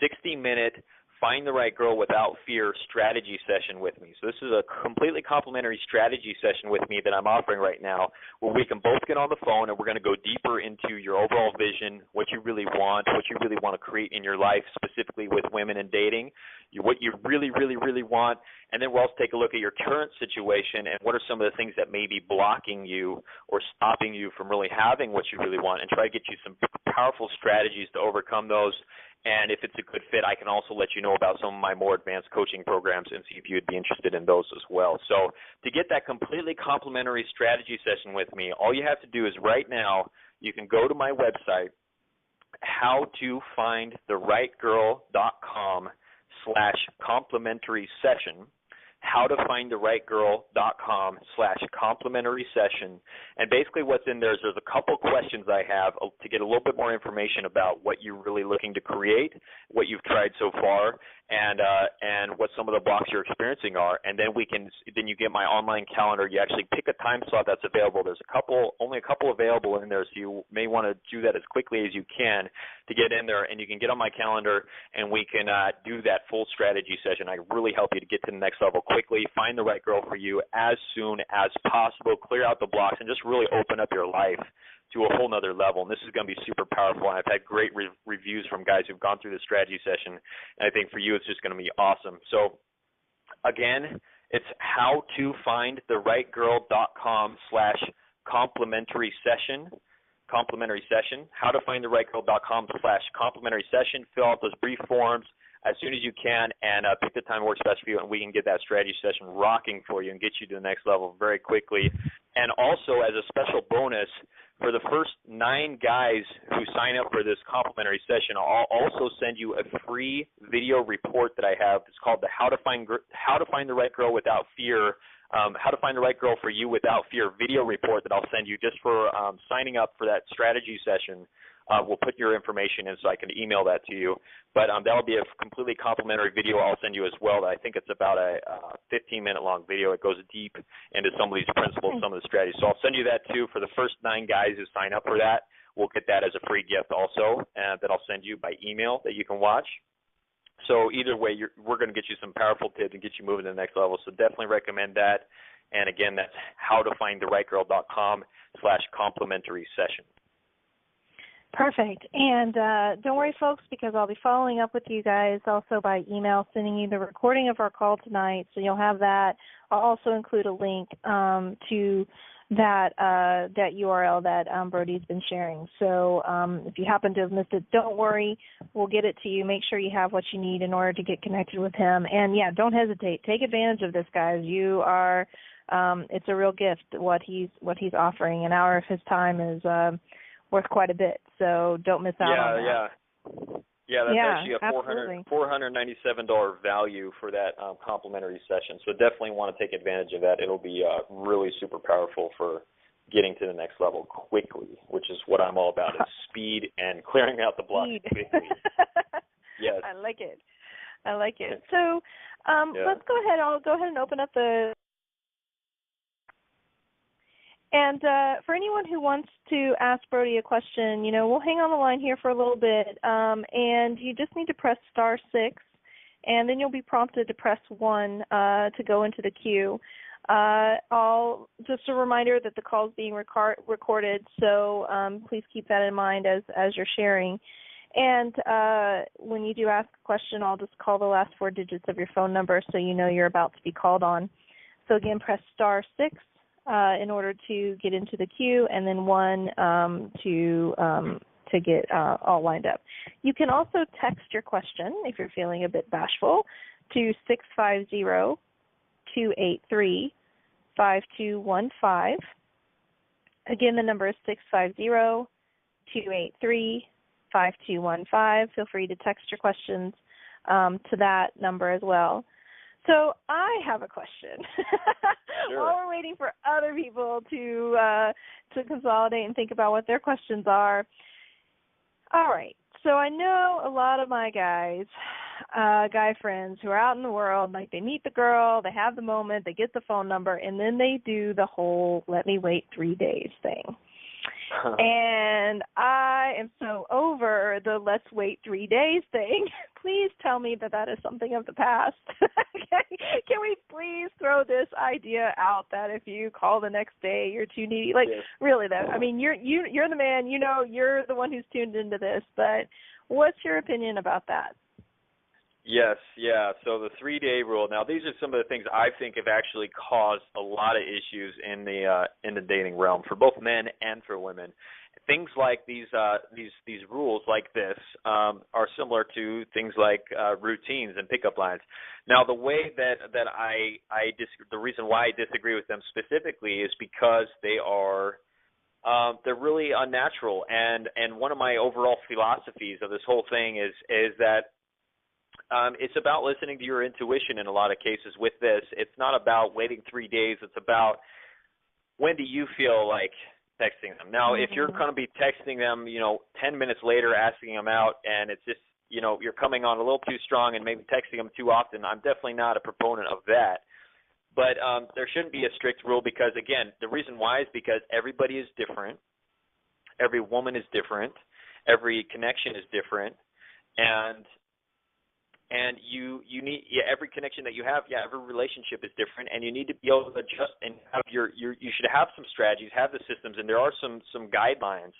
60-minute Find the Right Girl Without Fear strategy session with me. So this is a completely complimentary strategy session with me that I'm offering right now, where we can both get on the phone and we're going to go deeper into your overall vision, what you really want to create in your life, specifically with women and dating, what you really, really, really want. And then we'll also take a look at your current situation and what are some of the things that may be blocking you or stopping you from really having what you really want, and try to get you some powerful strategies to overcome those. And if it's a good fit, I can also let you know about some of my more advanced coaching programs and see if you'd be interested in those as well. So to get that completely complimentary strategy session with me, all you have to do is right now, you can go to my website, howtofindtherightgirl.com/complimentary session, howtofindtherightgirl.com/complimentary session. And basically what's in there is there's a couple questions I have to get a little bit more information about what you're really looking to create, what you've tried so far, and what some of the blocks you're experiencing are. And then you get my online calendar. You actually pick a time slot that's available. There's only a couple available in there, so you may want to do that as quickly as you can to get in there, and you can get on my calendar and we can do that full strategy session. I really help you to get to the next level quickly, find the right girl for you as soon as possible, clear out the blocks, and just really open up your life to a whole nother level. And this is going to be super powerful, and I've had great reviews from guys who've gone through the strategy session, and I think for you it's just going to be awesome. So again, it's howtofindtherightgirl.com/complimentary session, howtofindtherightgirl.com/complimentary session. Fill out those brief forms as soon as you can, and pick the time that works best for you, and we can get that strategy session rocking for you and get you to the next level very quickly. And also, as a special bonus, for the first 9 guys who sign up for this complimentary session, I'll also send you a free video report that I have. It's called the How to Find the Right Girl Without Fear, How to Find the Right Girl for You Without Fear video report that I'll send you just for signing up for that strategy session. We'll put your information in so I can email that to you. But that'll be a completely complimentary video I'll send you as well. I think it's about a 15-minute long video. It goes deep into some of these principles, some of the strategies. So I'll send you that too for the first 9 guys who sign up for that. We'll get that as a free gift also that I'll send you by email that you can watch. So either way, we're going to get you some powerful tips and get you moving to the next level. So definitely recommend that. And again, that's howtofindtherightgirl.com/complimentary session. Perfect. And don't worry, folks, because I'll be following up with you guys also by email, sending you the recording of our call tonight, so you'll have that. I'll also include a link to that URL that Brody's been sharing. So if you happen to have missed it, don't worry. We'll get it to you. Make sure you have what you need in order to get connected with him. And, yeah, don't hesitate. Take advantage of this, guys. You are it's a real gift what he's offering. An hour of his time is worth quite a bit, so don't miss out on that. Yeah, that's actually a $497 value for that complimentary session, so definitely want to take advantage of that. It'll be really super powerful for getting to the next level quickly, which is what I'm all about, is speed and clearing out the blocks quickly. Yes. I like it. So let's go ahead. I'll go ahead and open up the... And for anyone who wants to ask Brody a question, we'll hang on the line here for a little bit, and you just need to press *6, and then you'll be prompted to press 1 to go into the queue. Just a reminder that the call is being recorded, so please keep that in mind as you're sharing. And when you do ask a question, I'll just call the last 4 digits of your phone number so you know you're about to be called on. So again, press *6. In order to get into the queue, and then 1 to get all lined up. You can also text your question, if you're feeling a bit bashful, to 650-283-5215. Again, the number is 650-283-5215. Feel free to text your questions to that number as well. So I have a question. Sure. While we're waiting for other people to consolidate and think about what their questions are. All right. So I know a lot of my guy friends who are out in the world, like they meet the girl, they have the moment, they get the phone number, and then they do the whole let me wait 3 days thing. And I am so over the let's wait 3 days thing. Please tell me that is something of the past. Can we please throw this idea out that if you call the next day, you're too needy? Like, yes. Really, though. I mean, you're the man. You're the one who's tuned into this. But what's your opinion about that? Yes, yeah. So the 3-day rule. Now, these are some of the things I think have actually caused a lot of issues in the dating realm for both men and for women. Things like these rules like this are similar to things like routines and pickup lines. Now, the way that the reason why I disagree with them specifically is because they're really unnatural. And one of my overall philosophies of this whole thing is that it's about listening to your intuition in a lot of cases with this. It's not about waiting 3 days. It's about when do you feel like texting them. Now, if you're going to be texting them, 10 minutes later, asking them out, and it's just, you're coming on a little too strong and maybe texting them too often, I'm definitely not a proponent of that. But there shouldn't be a strict rule because, again, the reason why is because everybody is different. Every woman is different. Every connection is different. And you need every connection that you have, every relationship is different, and you need to be able to adjust and have you should have some strategies, have the systems, and there are some guidelines,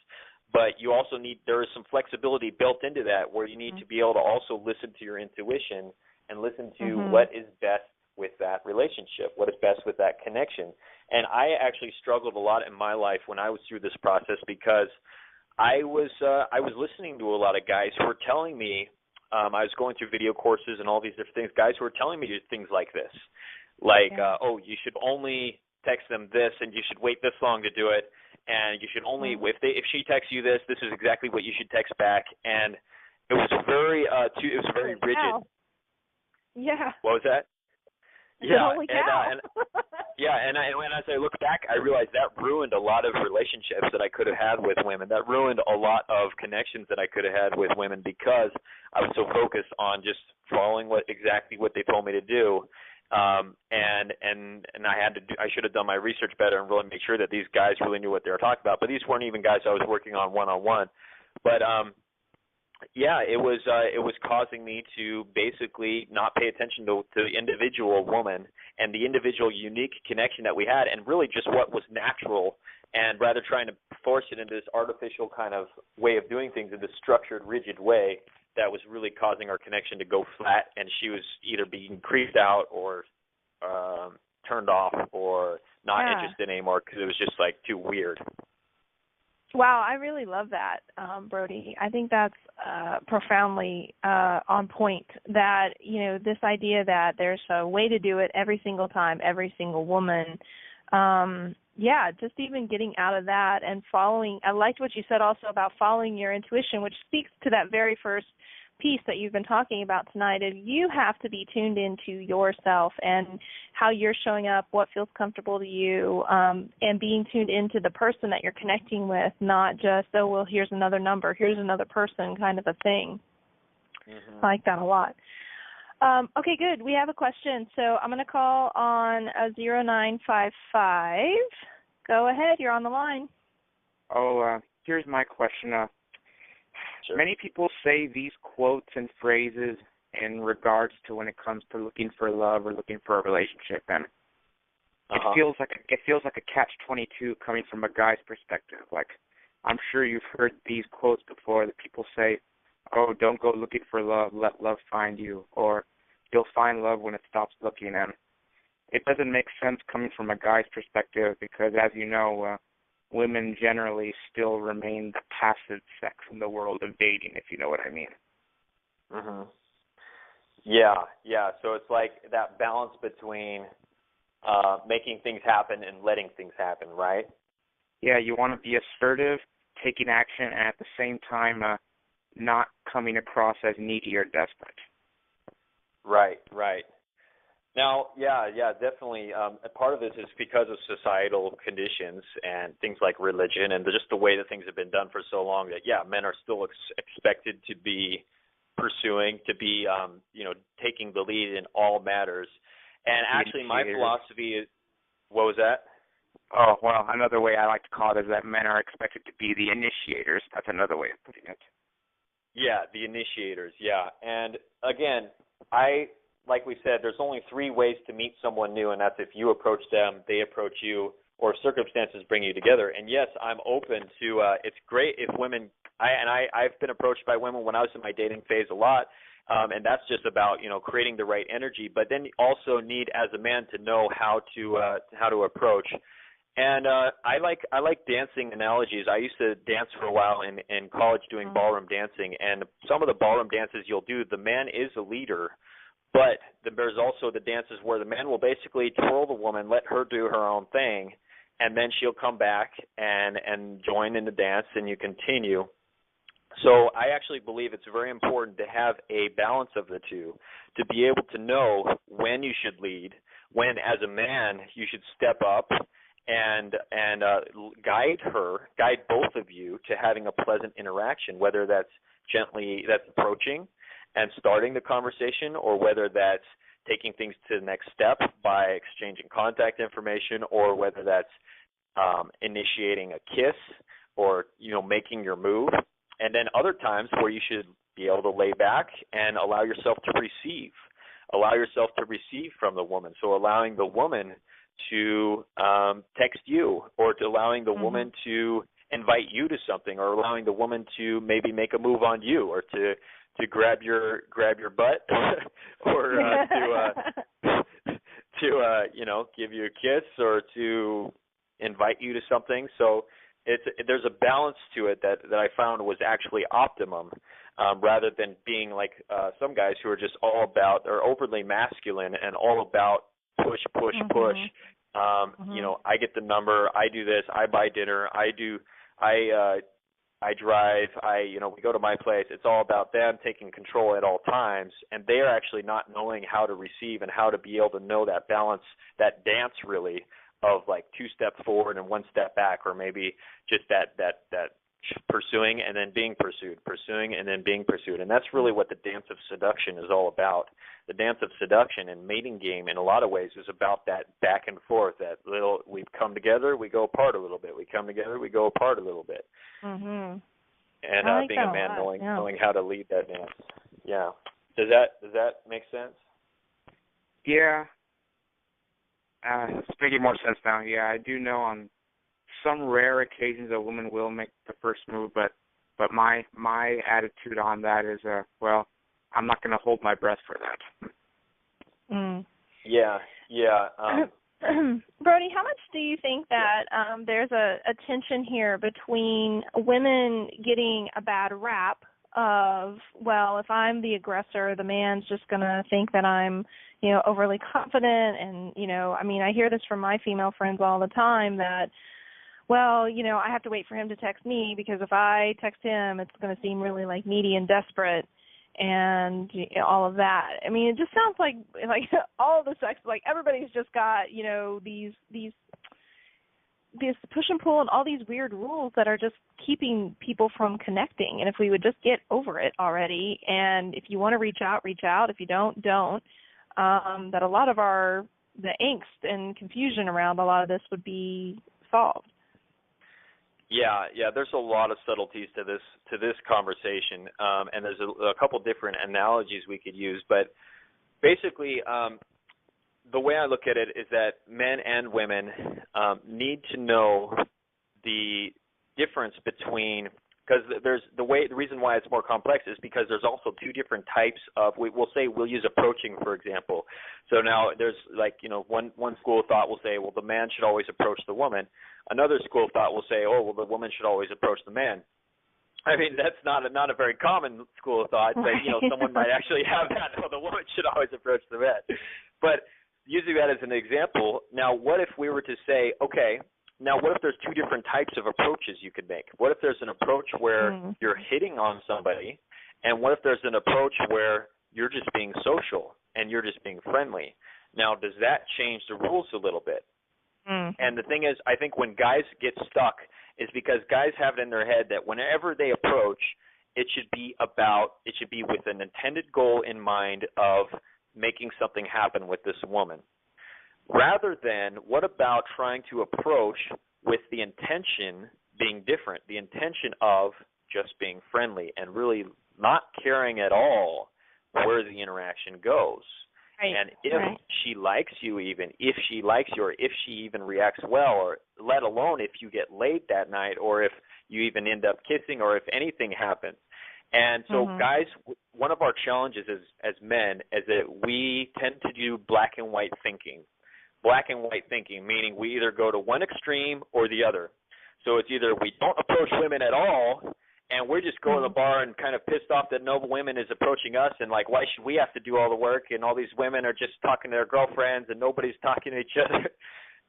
but you also there is some flexibility built into that where you need to be able to also listen to your intuition and listen to what is best with that relationship, what is best with that connection. And I actually struggled a lot in my life when I was through this process because I was listening to a lot of guys who were telling me. I was going through video courses and all these different things. Guys who were telling me things like this, like, you should only text them this, and you should wait this long to do it, and you should only if she texts you this is exactly what you should text back. And it was very rigid. Yeah. What was that? Holy cow. And as I look back, I realized that ruined a lot of relationships that I could have had with women. That ruined a lot of connections that I could have had with women because I was so focused on just following exactly what they told me to do. And I should have done my research better and really make sure that these guys really knew what they were talking about. But these weren't even guys I was working on one-on-one. But it was causing me to basically not pay attention to the individual woman and the individual unique connection that we had, and really just what was natural And rather trying to force it into this artificial kind of way of doing things in this structured, rigid way that was really causing our connection to go flat, and she was either being creeped out or turned off or not interested anymore because it was just like too weird. Wow, I really love that, Brody. I think that's profoundly on point, that, you know, this idea that there's a way to do it every single time, every single woman. Just even getting out of that and following. I liked what you said also about following your intuition, which speaks to that very first piece that you've been talking about tonight. Of you have to be tuned into yourself and how you're showing up, what feels comfortable to you, and being tuned into the person that you're connecting with, not just, oh, well, here's another number, here's another person kind of a thing. I like that a lot. Okay, good. We have a question. So I'm going to call on 0955. Go ahead. You're on the line. Here's my question. Sure. Many people say these quotes and phrases in regards to when it comes to looking for love or looking for a relationship, and it feels like a catch-22 coming from a guy's perspective. Like, I'm sure you've heard these quotes before that people say, "Oh, don't go looking for love, let love find you," or "You'll find love when it stops looking." And it doesn't make sense coming from a guy's perspective because, as you know, women generally still remain the passive sex in the world of dating, if you know what I mean. Yeah. So it's like that balance between making things happen and letting things happen, right? Yeah, you want to be assertive, taking action, and at the same time not coming across as needy or desperate. Right. Now, yeah, definitely. Part of this is because of societal conditions and things like religion and just the way that things have been done for so long that, men are still expected to be pursuing, to be, taking the lead in all matters. And actually, my philosophy is, what was that? Oh, well, another way I like to call it is that men are expected to be the initiators. That's another way of putting it. Yeah, the initiators, yeah. And again, like we said, there's only 3 ways to meet someone new, and that's if you approach them, they approach you, or circumstances bring you together. And yes, I'm open to. It's great if women. I've been approached by women when I was in my dating phase a lot, and that's just about creating the right energy. But then you also need, as a man, to know how to approach. And I like dancing analogies. I used to dance for a while in college doing ballroom dancing, and some of the ballroom dances you'll do, the man is a leader. But there's also the dances where the man will basically twirl the woman, let her do her own thing, and then she'll come back and join in the dance, and you continue. So I actually believe it's very important to have a balance of the two, to be able to know when you should lead, when as a man you should step up and guide both of you to having a pleasant interaction, whether that's approaching and starting the conversation, or whether that's taking things to the next step by exchanging contact information, or whether that's initiating a kiss or making your move. And then other times where you should be able to lay back and allow yourself to receive from the woman. So allowing the woman to text you, or to allowing the woman to invite you to something, or allowing the woman to maybe make a move on you, or to grab your butt, or to give you a kiss, or to invite you to something. So there's a balance to it that I found was actually optimum, rather than being like some guys who are just all about, or overly masculine and all about push. I get the number, I do this, I buy dinner, I drive, we go to my place. It's all about them taking control at all times, and they are actually not knowing how to receive and how to be able to know that balance, that dance really of like 2 steps forward and 1 step back, or maybe just that pursuing and then being pursued, pursuing and then being pursued. And that's really what the dance of seduction is all about. The dance of seduction and mating game in a lot of ways is about that back and forth, that little, we come together, we go apart a little bit. We come together, we go apart a little bit. And being a man, knowing how to lead that dance. Yeah. Does that make sense? Yeah. It's making more sense now. Yeah, I do know on some rare occasions a woman will make the first move, but my attitude on that is, well, I'm not going to hold my breath for that. Yeah. Brody, how much do you think that there's a tension here between women getting a bad rap of, well, if I'm the aggressor, the man's just going to think that I'm, overly confident, and, I mean, I hear this from my female friends all the time that, well, I have to wait for him to text me because if I text him, it's going to seem really like needy and desperate. And all of that. I mean, it just sounds like all the sex, like everybody's just got these push and pull and all these weird rules that are just keeping people from connecting. And if we would just get over it already, and if you want to reach out, reach out. If you don't. That a lot of the angst and confusion around a lot of this would be solved. Yeah. There's a lot of subtleties to this conversation, and there's a couple different analogies we could use. But basically, the way I look at it is that men and women need to know the difference between, because the reason why it's more complex is because there's also two different types of, we'll use approaching, for example. So now there's one school of thought will say, well, the man should always approach the woman. Another school of thought will say, oh, well, the woman should always approach the man. I mean, that's not a very common school of thought, but someone might actually have that. No, the woman should always approach the man. But using that as an example, now what if we were to say, okay, now what if there's two different types of approaches you could make? What if there's an approach where you're hitting on somebody, and what if there's an approach where you're just being social and you're just being friendly? Now, does that change the rules a little bit? And the thing is, I think when guys get stuck is because guys have it in their head that whenever they approach, it should be with an intended goal in mind of making something happen with this woman. Rather than, what about trying to approach with the intention being different, the intention of just being friendly and really not caring at all where the interaction goes? Right. And if she likes you, even if she likes you, or if she even reacts well, or let alone if you get laid that night, or if you even end up kissing, or if anything happens. And so, guys, one of our challenges as men is that we tend to do black and white thinking. Black and white thinking, meaning we either go to one extreme or the other. So it's either we don't approach women at all, and we're just going to the bar and kind of pissed off that no women is approaching us, and like, why should we have to do all the work, and all these women are just talking to their girlfriends and nobody's talking to each other.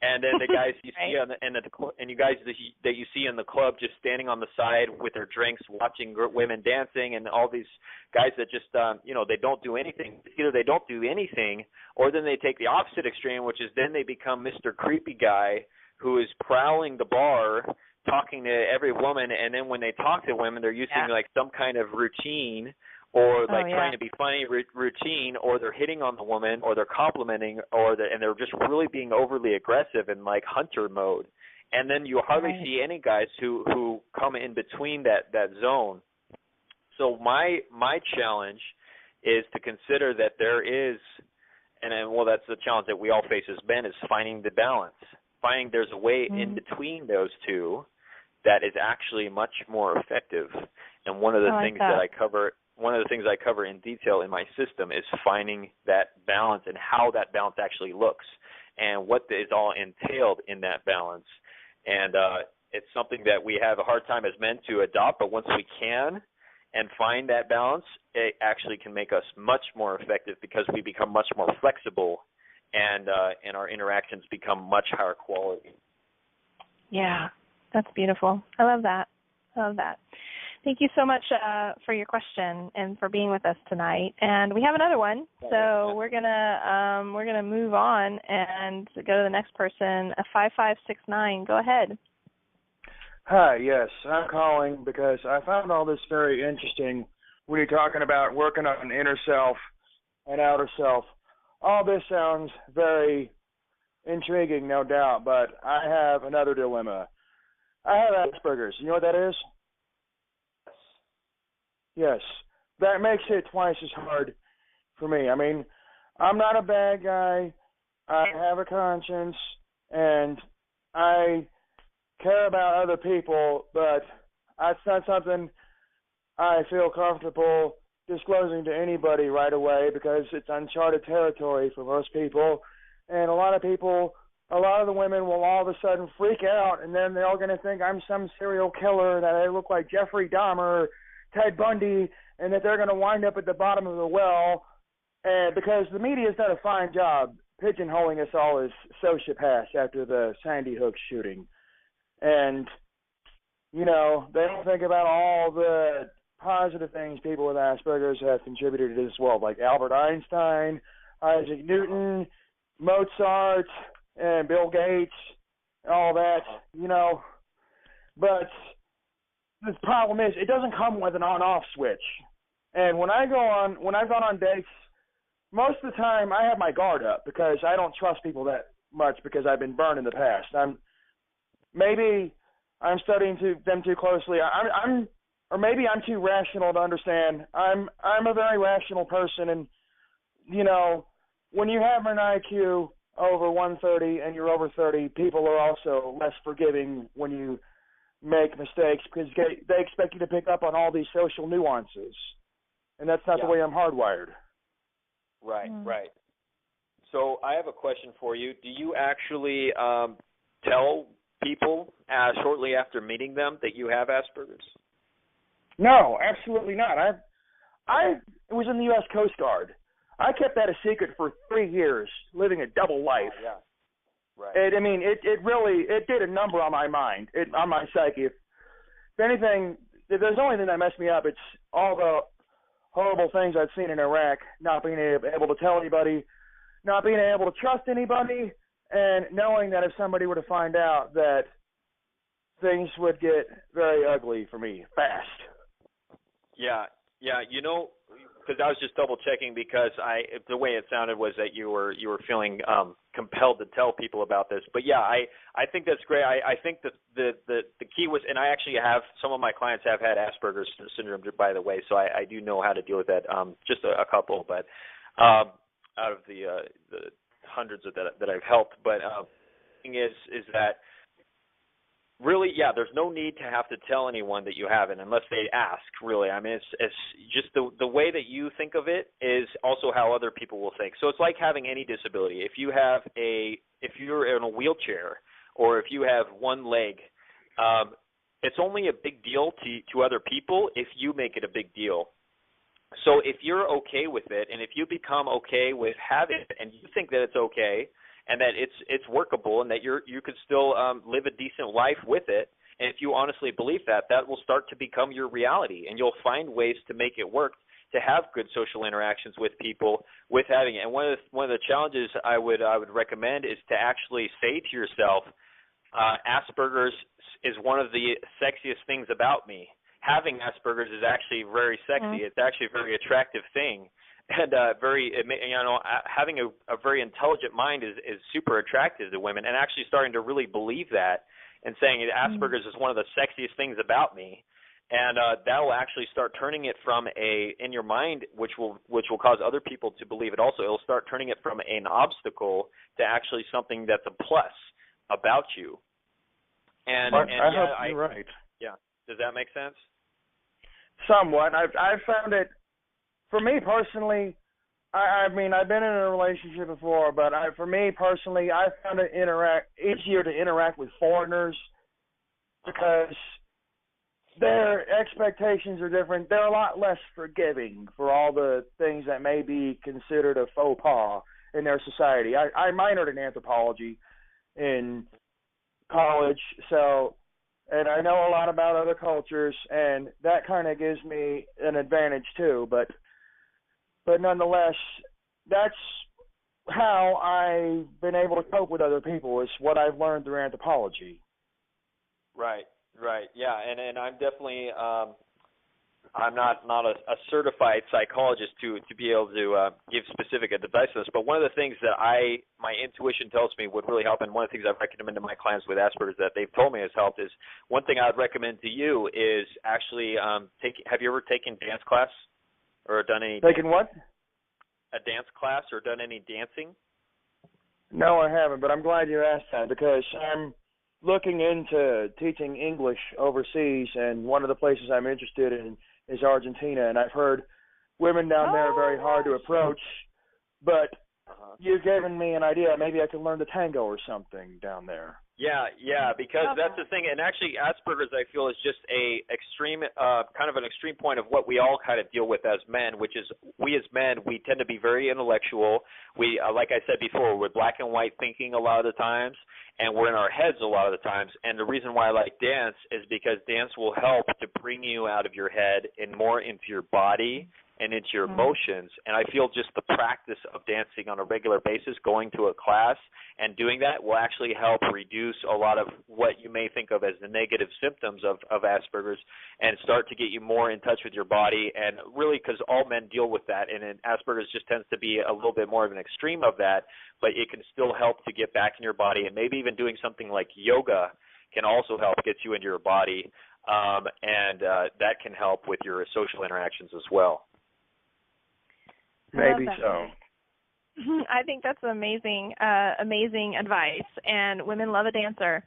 And then the guys you see and you guys that you see in the club just standing on the side with their drinks, watching women dancing, and all these guys that just they don't do anything. Either they don't do anything, or then they take the opposite extreme, which is then they become Mr. Creepy Guy who is prowling the bar, talking to every woman, and then when they talk to women, they're using like some kind of routine, or like trying to be funny routine, or they're hitting on the woman, or they're complimenting, and they're just really being overly aggressive in like hunter mode. And then you hardly see any guys who come in between that zone. So my challenge is to consider that there is, and that's the challenge that we all face as men, is finding the balance. Finding there's a way in between those two that is actually much more effective. And one of the things that I cover in detail in my system is finding that balance and how that balance actually looks and what is all entailed in that balance. And it's something that we have a hard time as men to adopt, but once we can and find that balance, it actually can make us much more effective because we become much more flexible, and our interactions become much higher quality. Yeah, that's beautiful. I love that. Thank you so much for your question and for being with us tonight. And we have another one, so we're gonna move on and go to the next person. 5569. Go ahead. Hi. Yes, I'm calling because I found all this very interesting when you're talking about working on inner self and outer self. All this sounds very intriguing, no doubt, but I have another dilemma. I have Asperger's. You know what that is? Yes. That makes it twice as hard for me. I mean, I'm not a bad guy. I have a conscience, and I care about other people, but that's not something I feel comfortable disclosing to anybody right away because it's uncharted territory for most people. And a lot of the women will all of a sudden freak out, and then they're all going to think I'm some serial killer, that I look like Jeffrey Dahmer or Ted Bundy, and that they're going to wind up at the bottom of the well. Because the media's done a fine job pigeonholing us all as sociopaths after the Sandy Hook shooting. And, they don't think about all the positive things people with Asperger's have contributed to this world, like Albert Einstein, Isaac Newton, Mozart, and Bill Gates, and all that, But the problem is it doesn't come with an on-off switch. And when I've gone on dates, most of the time I have my guard up because I don't trust people that much because I've been burned in the past. Maybe I'm studying them too closely. Or maybe I'm too rational to understand. I'm a very rational person, and when you have an IQ over 130 and you're over 30, people are also less forgiving when you make mistakes because they expect you to pick up on all these social nuances, and that's not the way I'm hardwired. Right, right. So I have a question for you. Do you actually tell people shortly after meeting them that you have Asperger's? No, absolutely not. I was in the U.S. Coast Guard. I kept that a secret for 3 years, living a double life. Oh, yeah. Right. It did a number on my mind, on my psyche. If anything, if there's only thing that messed me up, it's all the horrible things I've seen in Iraq, not being able to tell anybody, not being able to trust anybody, and knowing that if somebody were to find out that things would get very ugly for me fast. Yeah, because I was just double checking because the way it sounded was that you were feeling compelled to tell people about this. But yeah, I think that's great. I think that the key was, and I actually have some of my clients have had Asperger's syndrome, by the way, so I do know how to deal with that. Just a couple, but out of the hundreds that I've helped. But the thing is that. Really, yeah, there's no need to have to tell anyone that you have it unless they ask, really. I mean, it's just the way that you think of it is also how other people will think. So it's like having any disability. If you're in a wheelchair or if you have one leg, it's only a big deal to other people if you make it a big deal. So if you're okay with it and if you become okay with having it and you think that it's okay, and that it's workable, and that you could still live a decent life with it. And if you honestly believe that will start to become your reality, and you'll find ways to make it work to have good social interactions with people with having it. And one of the challenges I would recommend is to actually say to yourself, Asperger's is one of the sexiest things about me. Having Asperger's is actually very sexy. It's actually a very attractive thing. And having a very intelligent mind is super attractive to women, and actually starting to really believe that and saying Asperger's is one of the sexiest things about me, and that will actually start turning it from in your mind, which will cause other people to believe it also. It'll start turning it from an obstacle to actually something that's a plus about you. And I hope you're right. Yeah, does that make sense? Somewhat. I've found it. For me personally, I've been in a relationship before, but for me personally, I found it easier to interact with foreigners because their expectations are different. They're a lot less forgiving for all the things that may be considered a faux pas in their society. I minored in anthropology in college, and I know a lot about other cultures, and that kind of gives me an advantage too, but nonetheless, that's how I've been able to cope with other people, is what I've learned through anthropology. Right, yeah, and I'm definitely I'm not a certified psychologist to be able to give specific advice on this, but one of the things that my intuition tells me would really help, and one of the things I've recommended to my clients with Asperger's that they've told me has helped, is one thing I would recommend to you is actually have you ever taken dance class? Or done any what? A dance class or done any dancing? No, I haven't, but I'm glad you asked that because looking into teaching English overseas, and one of the places I'm interested in is Argentina, and I've heard women down there are very hard to approach, but you've given me an idea. Maybe I could learn the tango or something down there. Yeah, because that's the thing. And actually, Asperger's, I feel, is just a extreme, kind of an extreme point of what we all kind of deal with as men, which is we as men, we tend to be very intellectual. We, like I said before, we're black and white thinking a lot of the times, and we're in our heads a lot of the times. And the reason why I like dance is because dance will help to bring you out of your head and more into your body and into your emotions. And I feel just the practice of dancing on a regular basis, going to a class and doing that will actually help reduce a lot of what you may think of as the negative symptoms of Asperger's and start to get you more in touch with your body. And really, because all men deal with that, and Asperger's just tends to be a little bit more of an extreme of that, but it can still help to get back in your body. And maybe even doing something like yoga can also help get you into your body, and that can help with your social interactions as well. Maybe so. I think that's amazing advice, and women love a dancer.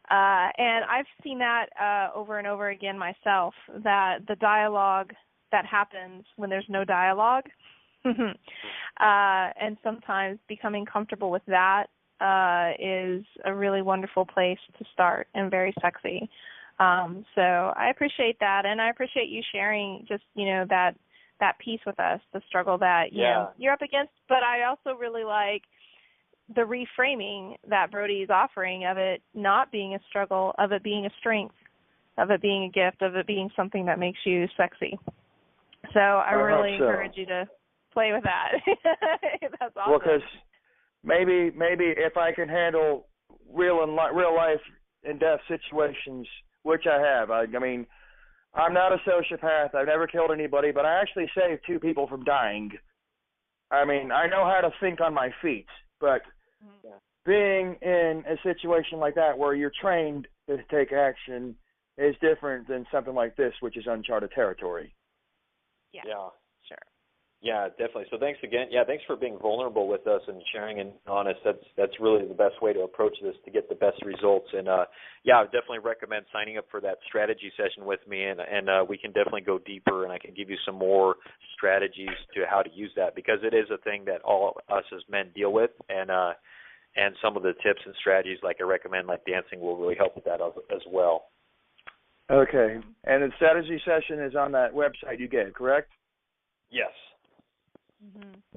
And I've seen that over and over again myself, that the dialogue that happens when there's no dialogue, and sometimes becoming comfortable with that is a really wonderful place to start and very sexy. So I appreciate that, and I appreciate you sharing just, that piece with us, the struggle that you're up against. But I also really like the reframing that Brody is offering of it not being a struggle, of it being a strength, of it being a gift, of it being something that makes you sexy. So I really encourage you to play with that. That's awesome. Well, because maybe if I can handle real life and death situations, which I have. I mean, I'm not a sociopath. I've never killed anybody, but I actually saved 2 people from dying. I mean, I know how to think on my feet, but being in a situation like that where you're trained to take action is different than something like this, which is uncharted territory. Yeah. Sure. Yeah, definitely. So thanks again. Yeah, thanks for being vulnerable with us and sharing and honest. That's really the best way to approach this to get the best results. And yeah, I would definitely recommend signing up for that strategy session with me, and we can definitely go deeper, and I can give you some more strategies to how to use that, because it is a thing that all us as men deal with, and some of the tips and strategies like I recommend, like dancing, will really help with that as well. Okay. And the strategy session is on that website you gave, correct? Yes.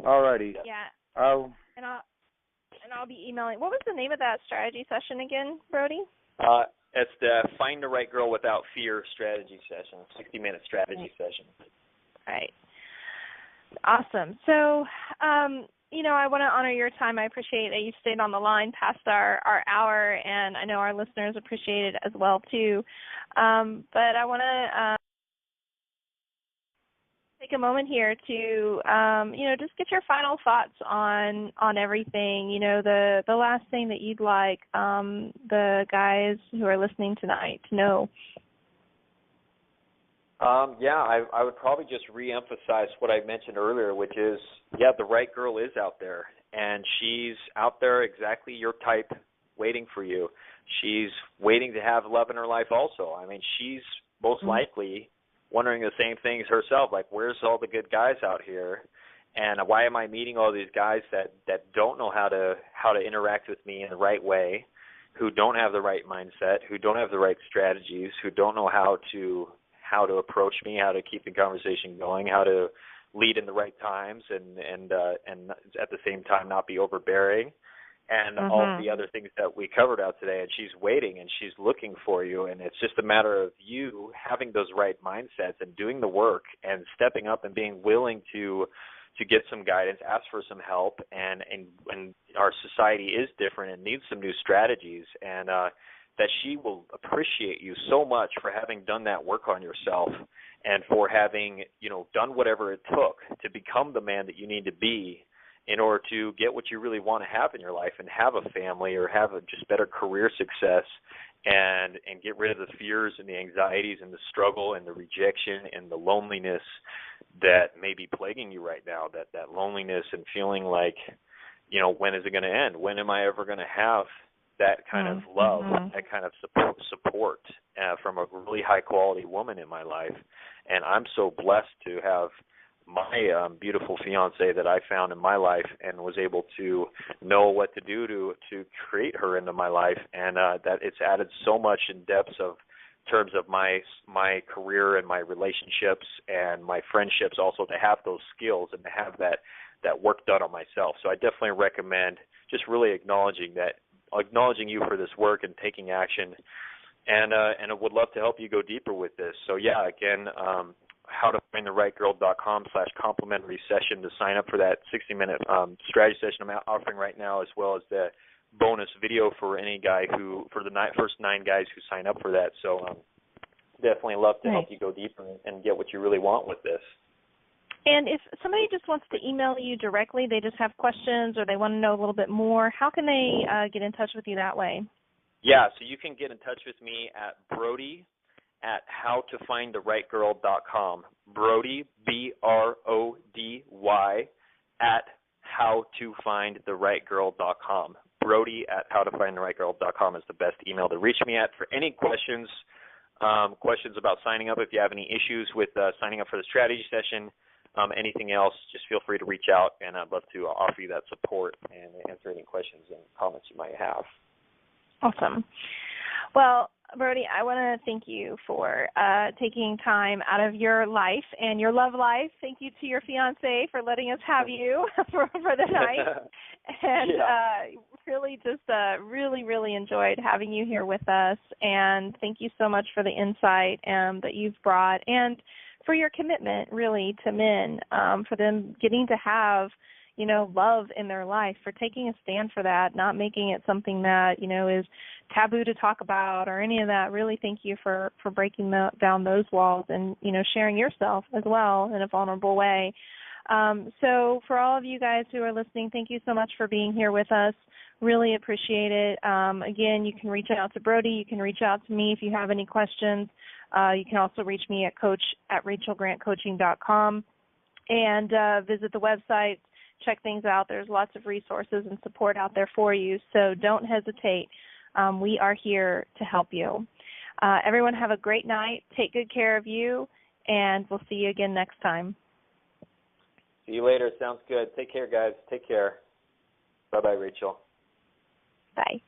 All righty. Yeah. I'll be emailing. What was the name of that strategy session again, Brody? It's the Find the Right Girl Without Fear strategy session, 60-minute strategy session. Right. Awesome. So, I want to honor your time. I appreciate that you stayed on the line past our hour, and I know our listeners appreciate it as well, too. But I want to take a moment here to, just get your final thoughts on everything. The last thing that you'd like the guys who are listening tonight to know. I would probably just reemphasize what I mentioned earlier, which is, the right girl is out there, and she's out there exactly your type, waiting for you. She's waiting to have love in her life also. I mean, she's most likely wondering the same things herself, like, where's all the good guys out here, and why am I meeting all these guys that don't know how to interact with me in the right way, who don't have the right mindset, who don't have the right strategies, who don't know how to approach me, how to keep the conversation going, how to lead in the right times, and at the same time not be overbearing, and all the other things that we covered out today. And she's waiting, and she's looking for you, and it's just a matter of you having those right mindsets and doing the work and stepping up and being willing to get some guidance, ask for some help, and our society is different and needs some new strategies, and that she will appreciate you so much for having done that work on yourself, and for having, done whatever it took to become the man that you need to be in order to get what you really want to have in your life and have a family or have a just better career success, and get rid of the fears and the anxieties and the struggle and the rejection and the loneliness that may be plaguing you right now, that loneliness and feeling like, when is it going to end? When am I ever going to have that kind of love, that kind of support from a really high-quality woman in my life. And I'm so blessed to have my beautiful fiance that I found in my life and was able to know what to do to create her into my life, and that it's added so much in depths of terms of my career and my relationships and my friendships, also to have those skills and to have that work done on myself. So I definitely recommend just really acknowledging you for this work and taking action, and I would love to help you go deeper with this. So yeah, again, howtofindtherightgirl.com/complimentary session to sign up for that 60-minute strategy session I'm offering right now, as well as the bonus video for the first 9 guys who sign up for that. So definitely love to help you go deeper and get what you really want with this. And if somebody just wants to email you directly, they just have questions or they want to know a little bit more, how can they get in touch with you that way? Yeah, so you can get in touch with me at Brody at howtofindtherightgirl.com. Brody, BRODY, at howtofindtherightgirl.com. Brody at howtofindtherightgirl.com is the best email to reach me at for any questions about signing up. If you have any issues with signing up for the strategy session, anything else, just feel free to reach out, and I'd love to offer you that support and answer any questions and comments you might have. Awesome. Well, Brody, I want to thank you for taking time out of your life and your love life. Thank you to your fiance for letting us have you for the night. And really just really enjoyed having you here with us. And thank you so much for the insight that you've brought and for your commitment, really, to men, for them getting to have, love in their life, for taking a stand for that, not making it something that, is taboo to talk about or any of that. Really thank you for breaking down those walls and, sharing yourself as well in a vulnerable way. So for all of you guys who are listening, thank you so much for being here with us. Really appreciate it. Again, you can reach out to Brody. You can reach out to me if you have any questions. You can also reach me at coach@rachelgrantcoaching.com and visit the website. Check things out. There's lots of resources and support out there for you, so don't hesitate. We are here to help you. Everyone have a great night. Take good care of you, and we'll see you again next time. See you later. Sounds good. Take care, guys. Take care. Bye-bye, Rachel. Bye.